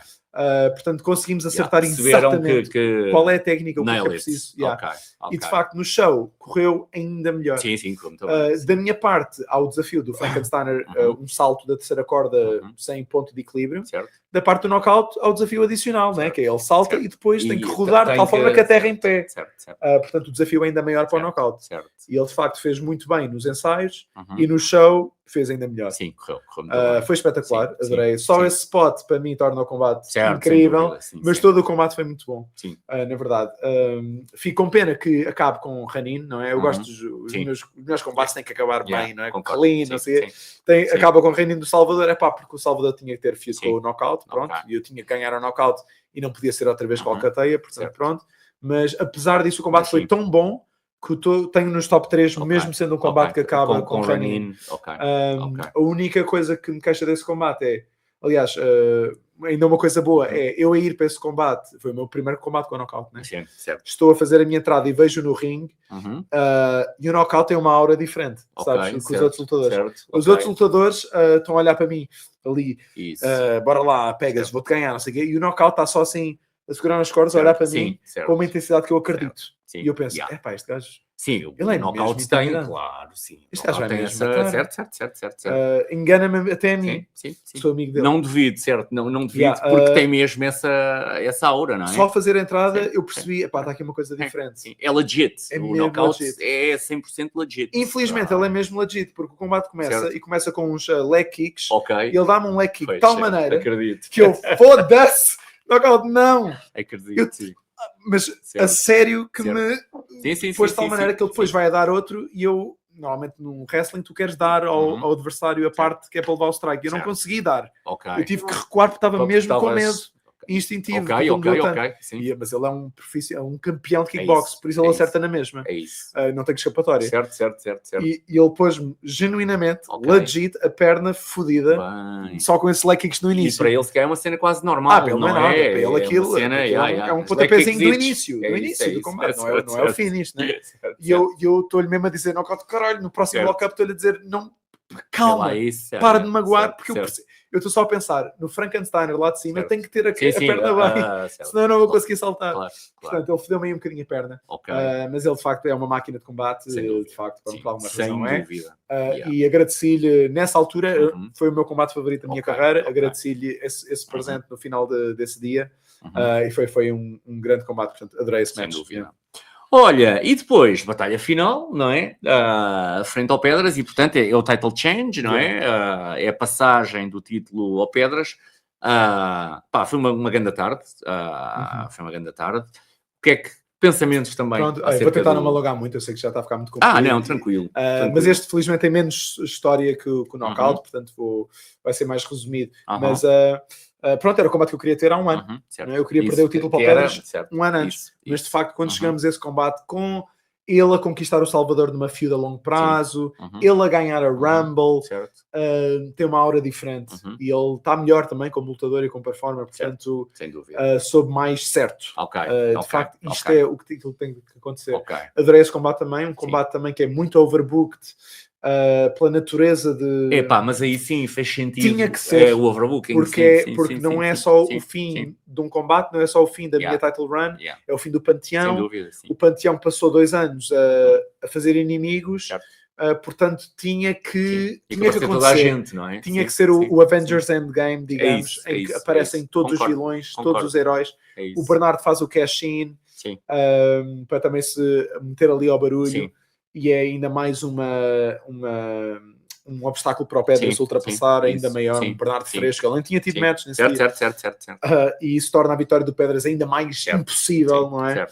Portanto, conseguimos acertar Perceberam exatamente que qual é a técnica, o que é nail it. preciso. Ok. Ok. E de facto, no show, correu ainda melhor. Sim, correu muito bem. Da minha parte, há o desafio do Frankensteiner, um salto da terceira corda sem ponto de equilíbrio. Certo. Da parte do knockout, há o desafio adicional, né? Que é ele salta Certo. e depois tem E que rodar de tal forma que a terra em pé. Certo. Portanto, o desafio é ainda maior para o knockout. Certo. E ele, de facto, fez muito bem nos ensaios Uhum. e no show fez ainda melhor. Sim, correu muito bem. Foi espetacular, Sim, adorei. sim, Só sim. esse spot, para mim, torna o combate Certo, incrível, sem dúvida, sim, mas sim. todo o combate foi muito bom. Sim. Na verdade. Fico com pena que acabe com Ranin, não é? Eu gosto dos Sim. meus combates têm que acabar bem, não é? Com Concordo. clean, Sim, não sei. sim. Sim. Acaba com Ranin do Salvador, porque o Salvador tinha que ter feud Sim. com o knockout, pronto, Ok. e eu tinha que ganhar o knockout e não podia ser outra vez com a alcateia, portanto, Certo. pronto. Mas apesar disso, o combate Mas foi sim. tão bom que tenho nos top 3, Ok. mesmo sendo um combate que acaba com Ranin. Ranin. Ok. A única coisa que me queixa desse combate é, aliás, ainda uma coisa boa, é eu a ir para esse combate, foi o meu primeiro combate com o knockout, né? Sim, certo. Estou a fazer a minha entrada e vejo no ringue e o knockout tem uma aura diferente, sabes, que os outros lutadores. Certo. Os outros lutadores estão a olhar para mim ali, Isso. bora lá, pegas, Certo. vou-te ganhar, não sei o quê, e o knockout está só assim, a segurar nas cordas, a olhar para mim com uma intensidade que eu acredito. Sim. E eu penso, este gajo... Sim, o Ele é knockout mesmo tem, intimidante. claro, sim. Este gajo vai tem mesmo essa... matar. Certo. Engana-me até a mim. Sim. Sou amigo dele. Não devido, certo? Não devido, porque tem mesmo essa aura, não é? Só fazer a entrada, Sim, eu percebi, está aqui uma coisa diferente. Sim. É legit. É o mesmo knockout legit. é 100% legit. Infelizmente, ele é mesmo legit, porque o combate começa Certo. e começa com uns leg kicks. Ok. E ele dá-me um leg kick de Pois, tal certo. maneira Acredito. que eu foda-se! Knockout, não! Acredito, sim. Mas Certo. a sério que Certo. me Sim, foi de tal maneira que ele depois sim. vai a dar outro e eu, normalmente num wrestling, tu queres dar ao adversário a parte que é para levar o strike. Eu não consegui dar. Ok. Eu tive que recuar porque estava mesmo com medo. Instintivo. Ok. Sim. Mas ele é um campeão de kickbox, por isso ele acerta na mesma. É isso. Não tem escapatória. Certo. E ele pôs-me genuinamente, legit, a perna fodida, Bem. só com esse leg kicks no E início. para ele se calhar é uma cena quase normal, para ele não é nada. é? Para ele aquilo é um pontapézinho do início. Do início do combate. Não é o finish, né? E eu estou-lhe mesmo a dizer, knockout, caralho, no próximo Certo. lock-up estou-lhe a dizer, não calma, isso, para de me magoar, porque eu estou só a pensar no Frankensteiner lá de cima, tem que ter a perna bem, senão eu não vou conseguir saltar. Portanto, ele fodeu-me aí um bocadinho a perna. Mas ele, de facto, é uma máquina de combate, de facto, por alguma razão é. E agradeci-lhe, nessa altura, foi o meu combate favorito da minha carreira, agradeci-lhe esse presente no final desse dia, e foi um grande combate, portanto, adorei esse match. Olha, e depois, batalha final, não é? Frente ao Pedras, e portanto é o title change, não é? É a passagem do título ao Pedras. Foi uma grande tarde. Foi uma grande tarde. O que é que pensamentos também? Pronto, vou tentar não me alongar muito, eu sei que já está a ficar muito complicado. Não, tranquilo. Mas este, felizmente, tem menos história que o Knockout, portanto vai ser mais resumido. Mas pronto, era o combate que eu queria ter há um ano. Eu queria perder o título para o Pedras um ano antes. Mas, de facto, quando chegamos a esse combate com ele a conquistar o Salvador numa feud a longo prazo, ele a ganhar a Rumble, tem uma aura diferente. E ele está melhor também como lutador e como performer, portanto, soube mais certo. De facto, isto é o que tem que acontecer. Adorei esse combate também, um combate também que é muito overbooked, pela natureza de... mas aí sim fez sentido. Tinha que ser o overbooking. Porque não é só o fim de um combate, não é só o fim da minha title run, é o fim do Panteão. Sem dúvida, sim. O Panteão passou 2 anos a fazer inimigos, portanto tinha que acontecer. Toda a gente, não é? Tinha que ser o Avengers Endgame, digamos, em que aparecem todos os vilões, todos os heróis. O Bernardo faz o cash-in para também se meter ali ao barulho. E é ainda mais um obstáculo para o Pedras ultrapassar, ainda maior, um Bernardo fresco. Ele nem tinha tido match nesse dia. Certo. E isso torna a vitória do Pedras ainda mais impossível, não é?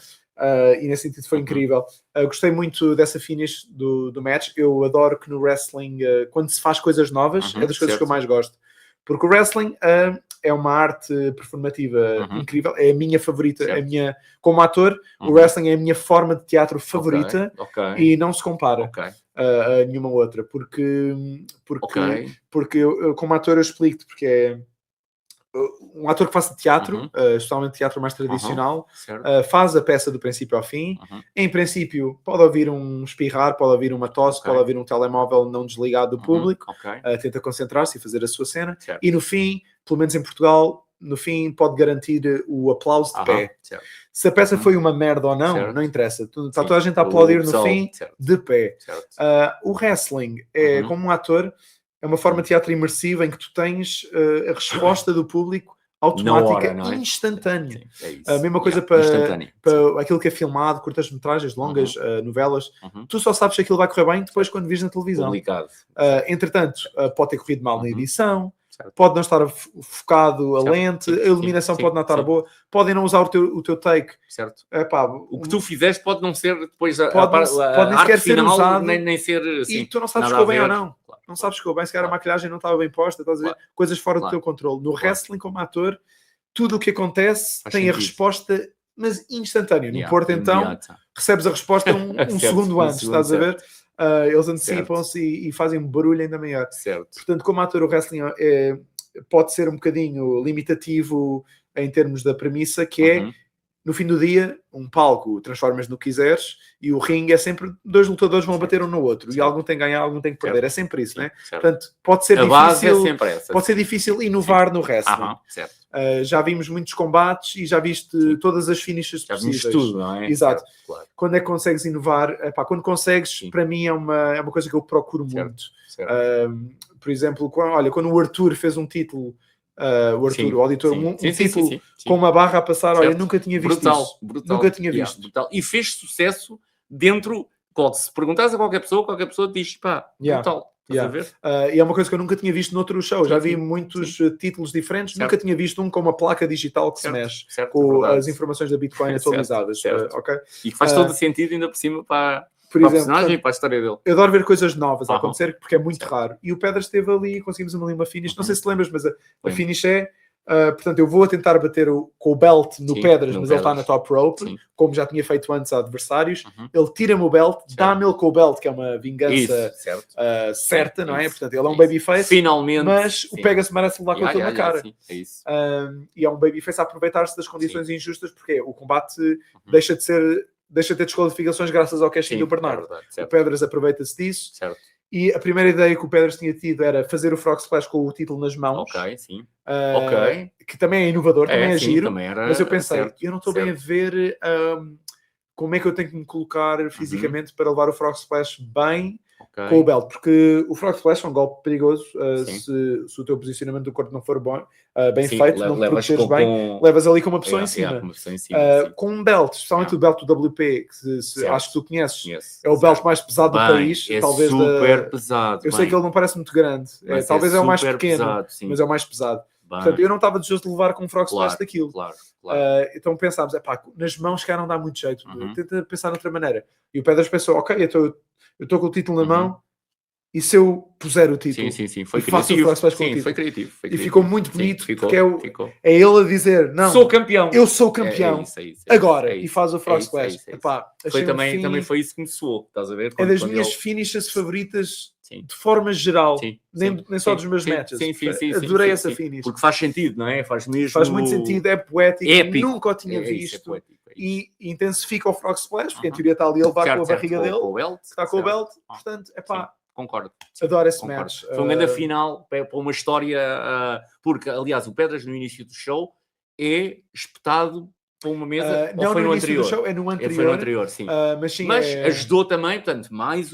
E nesse sentido foi incrível. Gostei muito dessa finish do match. Eu adoro que no wrestling, quando se faz coisas novas, é das coisas que eu mais gosto. Porque o wrestling é uma arte performativa incrível, é a minha favorita, como ator, o wrestling é a minha forma de teatro favorita e não se compara a nenhuma outra, porque eu, como ator, eu explico-te, porque é um ator que faça teatro, especialmente teatro mais tradicional, faz a peça do princípio ao fim. Em princípio, pode ouvir um espirrar, pode ouvir uma tosse, pode ouvir um telemóvel não desligado do público, tenta concentrar-se e fazer a sua cena. E no fim, pelo menos em Portugal, no fim pode garantir o aplauso de pé. Se a peça foi uma merda ou não, não interessa. Está toda a gente a aplaudir no fim de pé. O wrestling é como um ator, é uma forma de teatro imersiva em que tu tens a resposta do público automática, instantânea. A mesma coisa para aquilo que é filmado, curtas-metragens, longas, novelas. Tu só sabes se aquilo vai correr bem depois quando vires na televisão. Entretanto, pode ter corrido mal na edição, pode não estar focado a lente, a iluminação pode não estar boa, podem não usar o teu take. O que tu fizeste pode não ser depois pode nem sequer ser usado, nem ser assim. E tu não sabes se ficou bem ou não. Não sabes se ficou bem, se calhar a maquilhagem não estava bem posta, estás a ver? Coisas fora do teu controle. No wrestling, como ator, tudo o que acontece tem a resposta, mas instantânea. No Porto, então, recebes a resposta um segundo antes, estás a ver? Eles antecipam-se e fazem um barulho ainda maior. Portanto, como ator, o wrestling pode ser um bocadinho limitativo em termos da premissa, que é, no fim do dia, um palco transformas no que quiseres e o ringue é sempre 2 lutadores vão bater um no outro e algum tem que ganhar, algum tem que perder. É sempre isso, né? Portanto, pode ser difícil, pode ser difícil inovar no wrestling. Já vimos muitos combates e já viste todas as finishes possíveis. Já vimos tudo, não é? Exato. Quando é que consegues inovar? Quando consegues, para mim é uma coisa que eu procuro muito. Por exemplo, quando o Arthur fez um título, o auditor, um título com uma barra a passar, olha, nunca tinha visto isso. Nunca tinha visto. Brutal. E fez sucesso dentro, se perguntares a qualquer pessoa diz, brutal. Estás a ver? E é uma coisa que eu nunca tinha visto noutro show. Já vi muitos títulos diferentes, nunca tinha visto um com uma placa digital que se mexe, com as informações da Bitcoin atualizadas. E que faz todo sentido ainda por cima para exemplo, a personagem e para a história dele. Eu adoro ver coisas novas a acontecer, porque é muito raro. E o Pedras esteve ali e conseguimos ali uma finish. Não sei se te lembras, mas a finish é... portanto, eu vou tentar bater com o belt no Pedras, mas ele está na top rope, como já tinha feito antes a adversários. Ele tira-me o belt, dá-me ele com o belt, que é uma vingança certa, não é? Portanto, ele é um babyface, finalmente, mas o Pegas merece levar com aquilo na cara. E é um babyface a aproveitar-se das condições injustas, porque o combate deixa de ter desqualificações graças ao cash do Bernardo. O Pedras aproveita-se disso. E a primeira ideia que o Pedras tinha tido era fazer o Frog Splash com o título nas mãos. Ok, sim. Que também é inovador, também é sim, giro. também era, mas eu pensei, certo, eu não estou bem a ver como é que eu tenho que me colocar fisicamente para levar o Frog Splash bem com o belt, porque o Frog Splash é um golpe perigoso se o teu posicionamento do corpo não for bom, bem feito, não te proteges bem, levas ali com uma pessoa em cima. Com um belt, especialmente o belt do WP, que acho que tu conheces, é o belt mais pesado do país, talvez super pesado. Eu sei que ele não parece muito grande, talvez é o mais pequeno, pesado, mas é o mais pesado. Portanto, eu não estava desejoso de levar com um Frog Splash daquilo. Claro. Então pensámos, nas mãos que não dá muito jeito, tenta pensar de outra maneira. E o Pedras pensou, ok, eu estou com o título na mão, e se eu puser o título, sim, foi criativo. Foi criativo. E ficou muito bonito, porque é ele a dizer, não, sou campeão. Eu sou campeão agora, e faz o Frog Splash. Também foi isso que me soou, estás a ver? É das minhas finishes favoritas de forma geral, nem só dos meus matches. Adorei essa finish. Porque faz sentido, não é? Faz muito sentido, é poético, nunca o tinha visto. E intensifica o Frog Splash, porque em teoria está ali a levar com a barriga dele, que está com o belt, portanto, concordo. Adoro esse match. Foi uma grande final para uma história, porque, aliás, o Pedras no início do show é espetado para uma mesa, ou foi no anterior? Do show, é no anterior. Foi no anterior, sim. Mas ajudou também, portanto, mais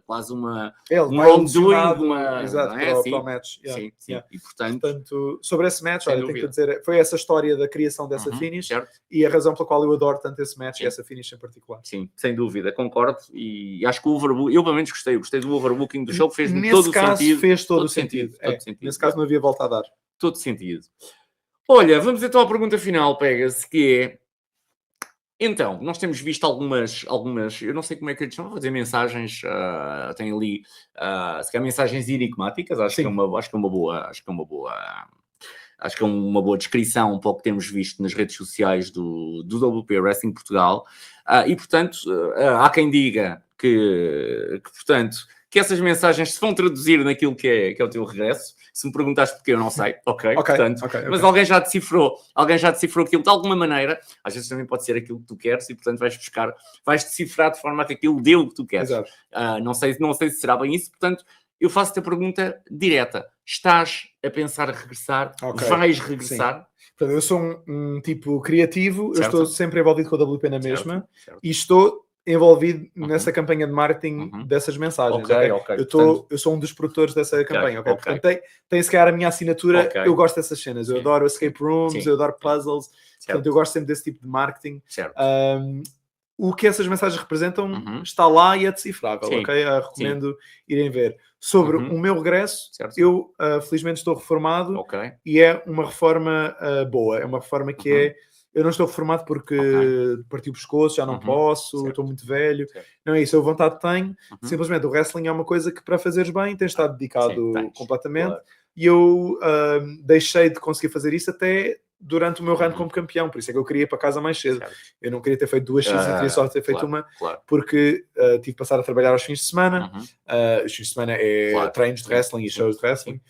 quase um wrongdoing, exato, para o match. Sim. E portanto, sobre esse match, olha, tenho que dizer, foi essa história da criação dessa finish, e a razão pela qual eu adoro tanto esse match e essa finish em particular. Sim, sem dúvida, concordo, e acho que o overbooking, eu pelo menos gostei do overbooking do show, fez-me todo o sentido. Fez todo o sentido. Nesse caso não havia volta a dar. Todo sentido. Olha, vamos então à pergunta final, Pegas, que é... Então, nós temos visto algumas eu não sei como é que eles chamam, vou dizer mensagens, tem ali, se calhar mensagens enigmáticas, acho que é uma boa descrição para o que temos visto nas redes sociais do WP Wrestling Portugal, e portanto, há quem diga que essas mensagens se vão traduzir naquilo que é o teu regresso. Se me perguntares porquê, eu não sei. Mas alguém já decifrou aquilo de alguma maneira. Às vezes também pode ser aquilo que tu queres e, portanto, vais decifrar de forma a que aquilo dê o que tu queres. Não sei se será bem isso. Portanto, eu faço-te a pergunta direta. Estás a pensar regressar? Vais regressar? Eu sou um tipo criativo. Eu estou sempre envolvido com a WP na mesma. E estou envolvido nessa campanha de marketing dessas mensagens. Eu sou um dos produtores dessa campanha. Portanto, tem se calhar a minha assinatura. Eu gosto dessas cenas. Eu adoro escape rooms, eu adoro puzzles. Portanto, eu gosto sempre desse tipo de marketing. O que essas mensagens representam está lá e é decifrável. Recomendo irem ver. Sobre o meu regresso, eu felizmente estou reformado e é uma reforma boa. É uma reforma que é... Eu não estou reformado porque parti o pescoço, já não posso, estou muito velho. Não é isso, a vontade tenho. Simplesmente o wrestling é uma coisa que para fazeres bem tens de estar dedicado completamente. E eu deixei de conseguir fazer isso até durante o meu run como campeão. Por isso é que eu queria ir para casa mais cedo. Eu não queria ter feito 2 X e queria só ter feito uma, porque tive de passar a trabalhar aos fins de semana. Os fins de semana é treinos de wrestling e shows de wrestling.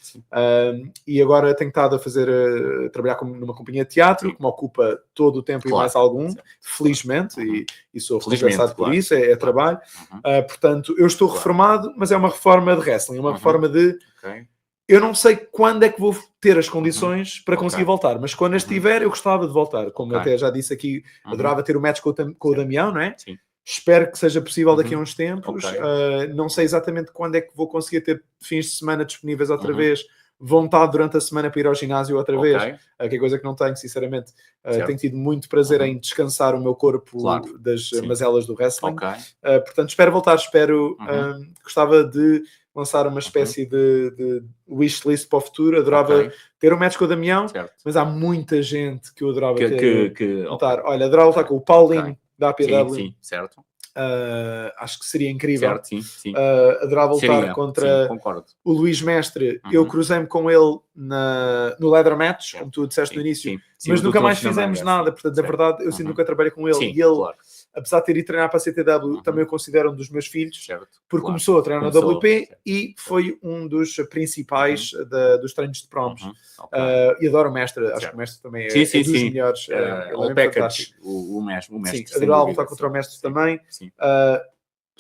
E agora tenho estado a trabalhar numa companhia de teatro, que me ocupa todo o tempo e mais algum, felizmente, e sou recompensado por isso, é trabalho. Portanto, eu estou reformado, mas é uma reforma de wrestling, é uma reforma de... Eu não sei quando é que vou ter as condições para conseguir voltar, mas quando as tiver, eu gostava de voltar. Como até já disse aqui, adorava ter o match com o Damião, não é? Espero que seja possível daqui a uns tempos. Não sei exatamente quando é que vou conseguir ter fins de semana disponíveis outra vez. Vontade durante a semana para ir ao ginásio outra vez, que é coisa que não tenho, sinceramente. Tenho tido muito prazer em descansar o meu corpo das mazelas do wrestling. Portanto, espero voltar. Gostava de lançar uma espécie de wishlist para o futuro. Adorava ter um match com o Damião, mas há muita gente que eu adorava lutar. Olha, adorava lutar com o Paulinho da APW. Acho que seria incrível. Adorava lutar contra o Luís Mestre. Eu cruzei-me com ele no Leather Match, como tu disseste no início, mas nunca mais fizemos nada. Portanto, na verdade, eu nunca trabalhei com ele. E ele, apesar de ter ido treinar para a CTW, também o considero um dos meus filhos, porque começou a treinar na WP e foi um dos principais dos treinos de promos. E adoro o Mestre. Acho que o Mestre também é dos melhores. All package, o Mestre. Adorava lutar contra o Mestre também.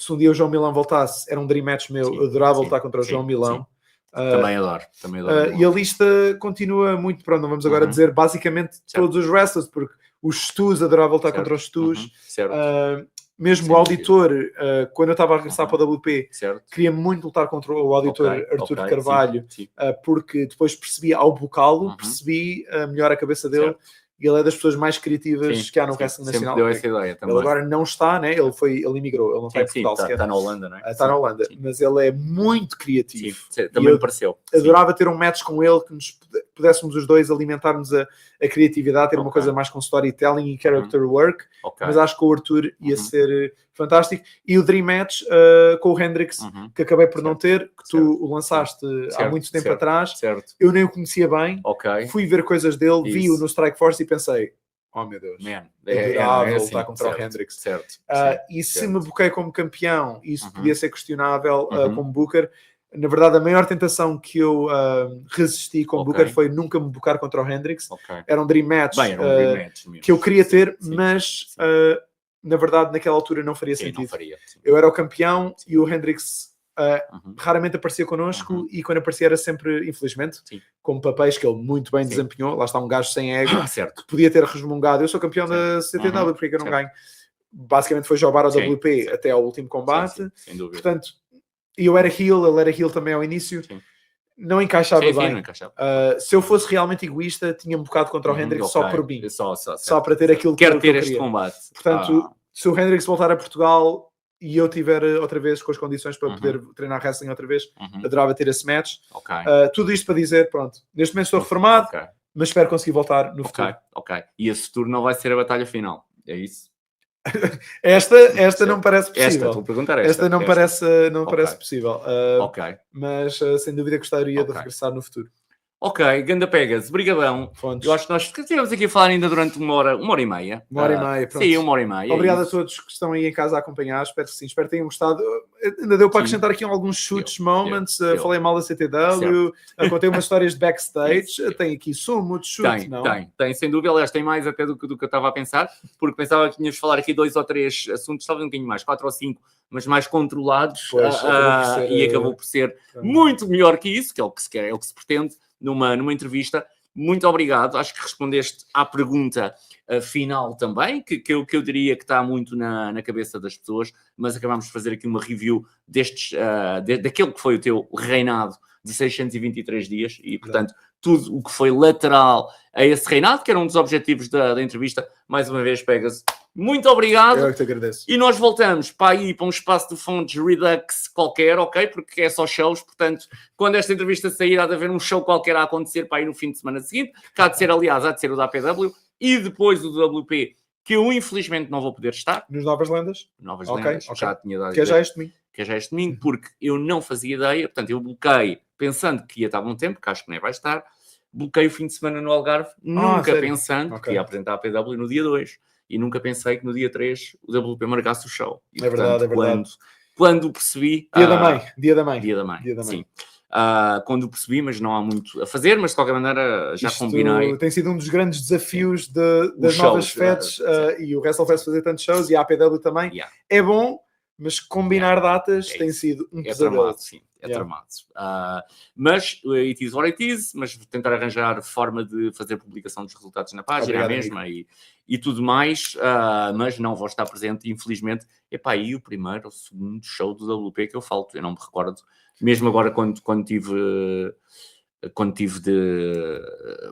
se um dia o João Milão voltasse, era um dream match meu, eu adorava lutar contra o João Milão. Também adoro. E a lista continua muito, pronto, não vamos agora dizer basicamente todos os wrestlers, porque os Stus, adorava lutar contra os Stus. Mesmo o auditor, quando eu estava a regressar para o WP, queria muito lutar contra o auditor Artur Carvalho, porque depois percebi ao bocá-lo, percebi melhor a cabeça dele. E ele é das pessoas mais criativas que há no wrestling nacional. Deu essa ideia também. Ele agora não está, né? Ele emigrou, ele não está em Portugal sequer. Está na Holanda, não é? Está na Holanda, mas ele é muito criativo. Também me pareceu. Adorava ter um match com ele, que nos pudéssemos os dois alimentarmos a criatividade, ter uma coisa mais com storytelling e character work. Mas acho que o Artur ia ser fantástico. E o Dream Match com o Hendrix, que acabei por não ter, que tu o lançaste há muito tempo atrás. Eu nem o conhecia bem. Fui ver coisas dele, vi-o no Strike Force e pensei, oh meu Deus, adorável lutar contra o Hendrix. E se me buquei como campeão, isso podia ser questionável como Booker. Na verdade, a maior tentação que eu resisti com o Booker foi nunca me bucar contra o Hendrix. Era um Dream Match, que eu queria ter, mas na verdade naquela altura não faria sentido. Eu era o campeão e o Hendrix raramente aparecia connosco e quando aparecia era sempre, infelizmente, com papéis que ele muito bem desempenhou. Lá está um gajo sem ego, que podia ter resmungado. Eu sou campeão da CTW, porque é que eu não ganho? Basicamente foi jogar ao WP até ao último combate. Sem dúvida. Portanto, eu era heel, ele era heel também ao início. Não encaixava bem. Não encaixava. Se eu fosse realmente egoísta, tinha-me bocado contra o Hendrix só por mim. Só para ter aquilo que eu quero ter queria. este combate. Portanto, se o Hendrix voltar a Portugal e eu tiver outra vez com as condições para poder treinar wrestling outra vez, adorava ter esse match. Tudo isto para dizer, pronto, neste momento estou reformado, mas espero conseguir voltar no futuro. E esse futuro não vai ser a batalha final, é isso? Esta não parece possível. Estou a perguntar esta não parece possível. Mas sem dúvida gostaria de regressar no futuro. Ganda Pegas, brigadão. Eu acho que nós estivemos aqui a falar ainda durante uma hora e meia. Uma hora e meia, pronto. Sim, 1h30. Obrigado a todos que estão aí em casa a acompanhar. Espero que sim, espero que tenham gostado. Ainda deu para acrescentar aqui alguns chutes moments. Falei mal da CTW, contei umas histórias de backstage. Tem aqui sumo de chute, não? Tem, sem dúvida. Aliás, tem mais até do que eu estava a pensar, porque pensava que tínhamos de falar aqui 2 ou 3 assuntos, talvez um bocadinho mais, 4 ou 5, mas mais controlados. E acabou por ser muito melhor que isso, que é o que se quer, é o que se pretende numa entrevista. Muito obrigado. Acho que respondeste à pergunta final também, que eu diria que está muito na cabeça das pessoas, mas acabámos de fazer aqui uma review daquele que foi o teu reinado de 623 dias e, portanto, tudo o que foi lateral a esse reinado, que era um dos objetivos da entrevista. Mais uma vez, Pegas, muito obrigado. Eu é que te agradeço. E nós voltamos para um espaço de fontes Redux qualquer, ok? Porque é só shows, portanto, quando esta entrevista sair, há de haver um show qualquer a acontecer para ir no fim de semana seguinte, que há de ser, aliás, há de ser o da APW, e depois o do WP, que eu infelizmente não vou poder estar. Nos Novas Lendas? Novas Lendas, já tinha dado. Que é já este domingo. Que é já este domingo, porque eu não fazia ideia, portanto, eu bloqueei pensando que ia estar bom tempo, que acho que nem vai estar, bloqueei o fim de semana no Algarve, nunca pensando que ia apresentar a PW no dia 2, e nunca pensei que no dia 3 o WP marcasse o show. E, portanto, é verdade. Quando percebi... Dia da mãe. Sim. Quando percebi, mas não há muito a fazer, mas de qualquer maneira já combinei. Tem sido um dos grandes desafios das novas FEDs e o WrestleFest fazer tantos shows e a APW também. É bom, mas combinar datas tem sido um pesadelo. Tramado, sim. Tramado. Mas it is what it is, mas vou tentar arranjar forma de fazer publicação dos resultados na página mesma e tudo mais, mas não vou estar presente, infelizmente. E o primeiro ou segundo show do WP que eu falto, eu não me recordo, mesmo agora quando tive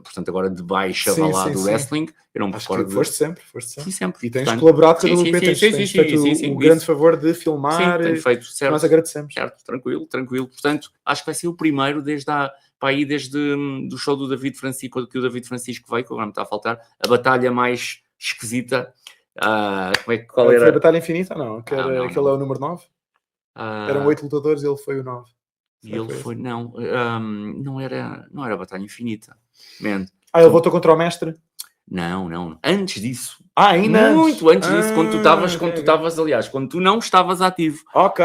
portanto, agora de baixa do wrestling, eu não me recordo. Foste sempre. Fui sempre. E tens colaborado com o WP, tens feito o grande favor de filmar. Sim, tenho feito, certo. Nós agradecemos. Certo, tranquilo. Portanto, acho que vai ser o primeiro desde do show do David Francisco, que o David Francisco veio, que agora me está a faltar, a batalha mais esquisita. Qual era? Foi a Batalha Infinita? Não, aquele é o número 9? Eram 8 lutadores e ele foi o 9. E ele foi, não era Batalha Infinita. Man. Ele votou contra o mestre? Não. Antes disso. Ainda muito antes disso, quando tu estavas, aliás, quando tu não estavas ativo. Ok.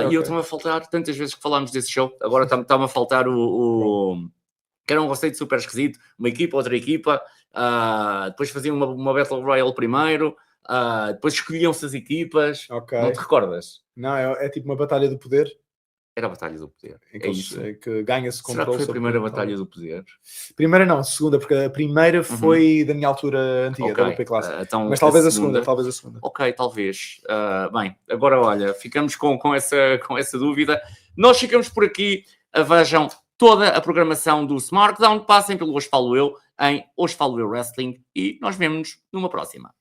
E eu estava a faltar, tantas vezes que falámos desse show, agora está-me a faltar que era um conceito super esquisito, uma equipa, outra equipa, depois faziam uma Battle Royale primeiro, depois escolhiam-se as equipas. Ok. Não te recordas? Não, é tipo uma batalha do poder, Era a Batalha do Poder. em É que, isso. que ganha-se Será controle que foi a sobre primeira a Batalha do Poder? Primeira não, segunda, porque a primeira foi da minha altura antiga, da UP Classe. Então, Mas talvez a segunda, talvez a segunda. Ok, talvez. Bem, agora olha, ficamos com essa dúvida. Nós ficamos por aqui. Vejam toda a programação do SmackDown. Passem pelo Hoje Falo Eu em Hoje Falo Eu Wrestling e nós vemos-nos numa próxima.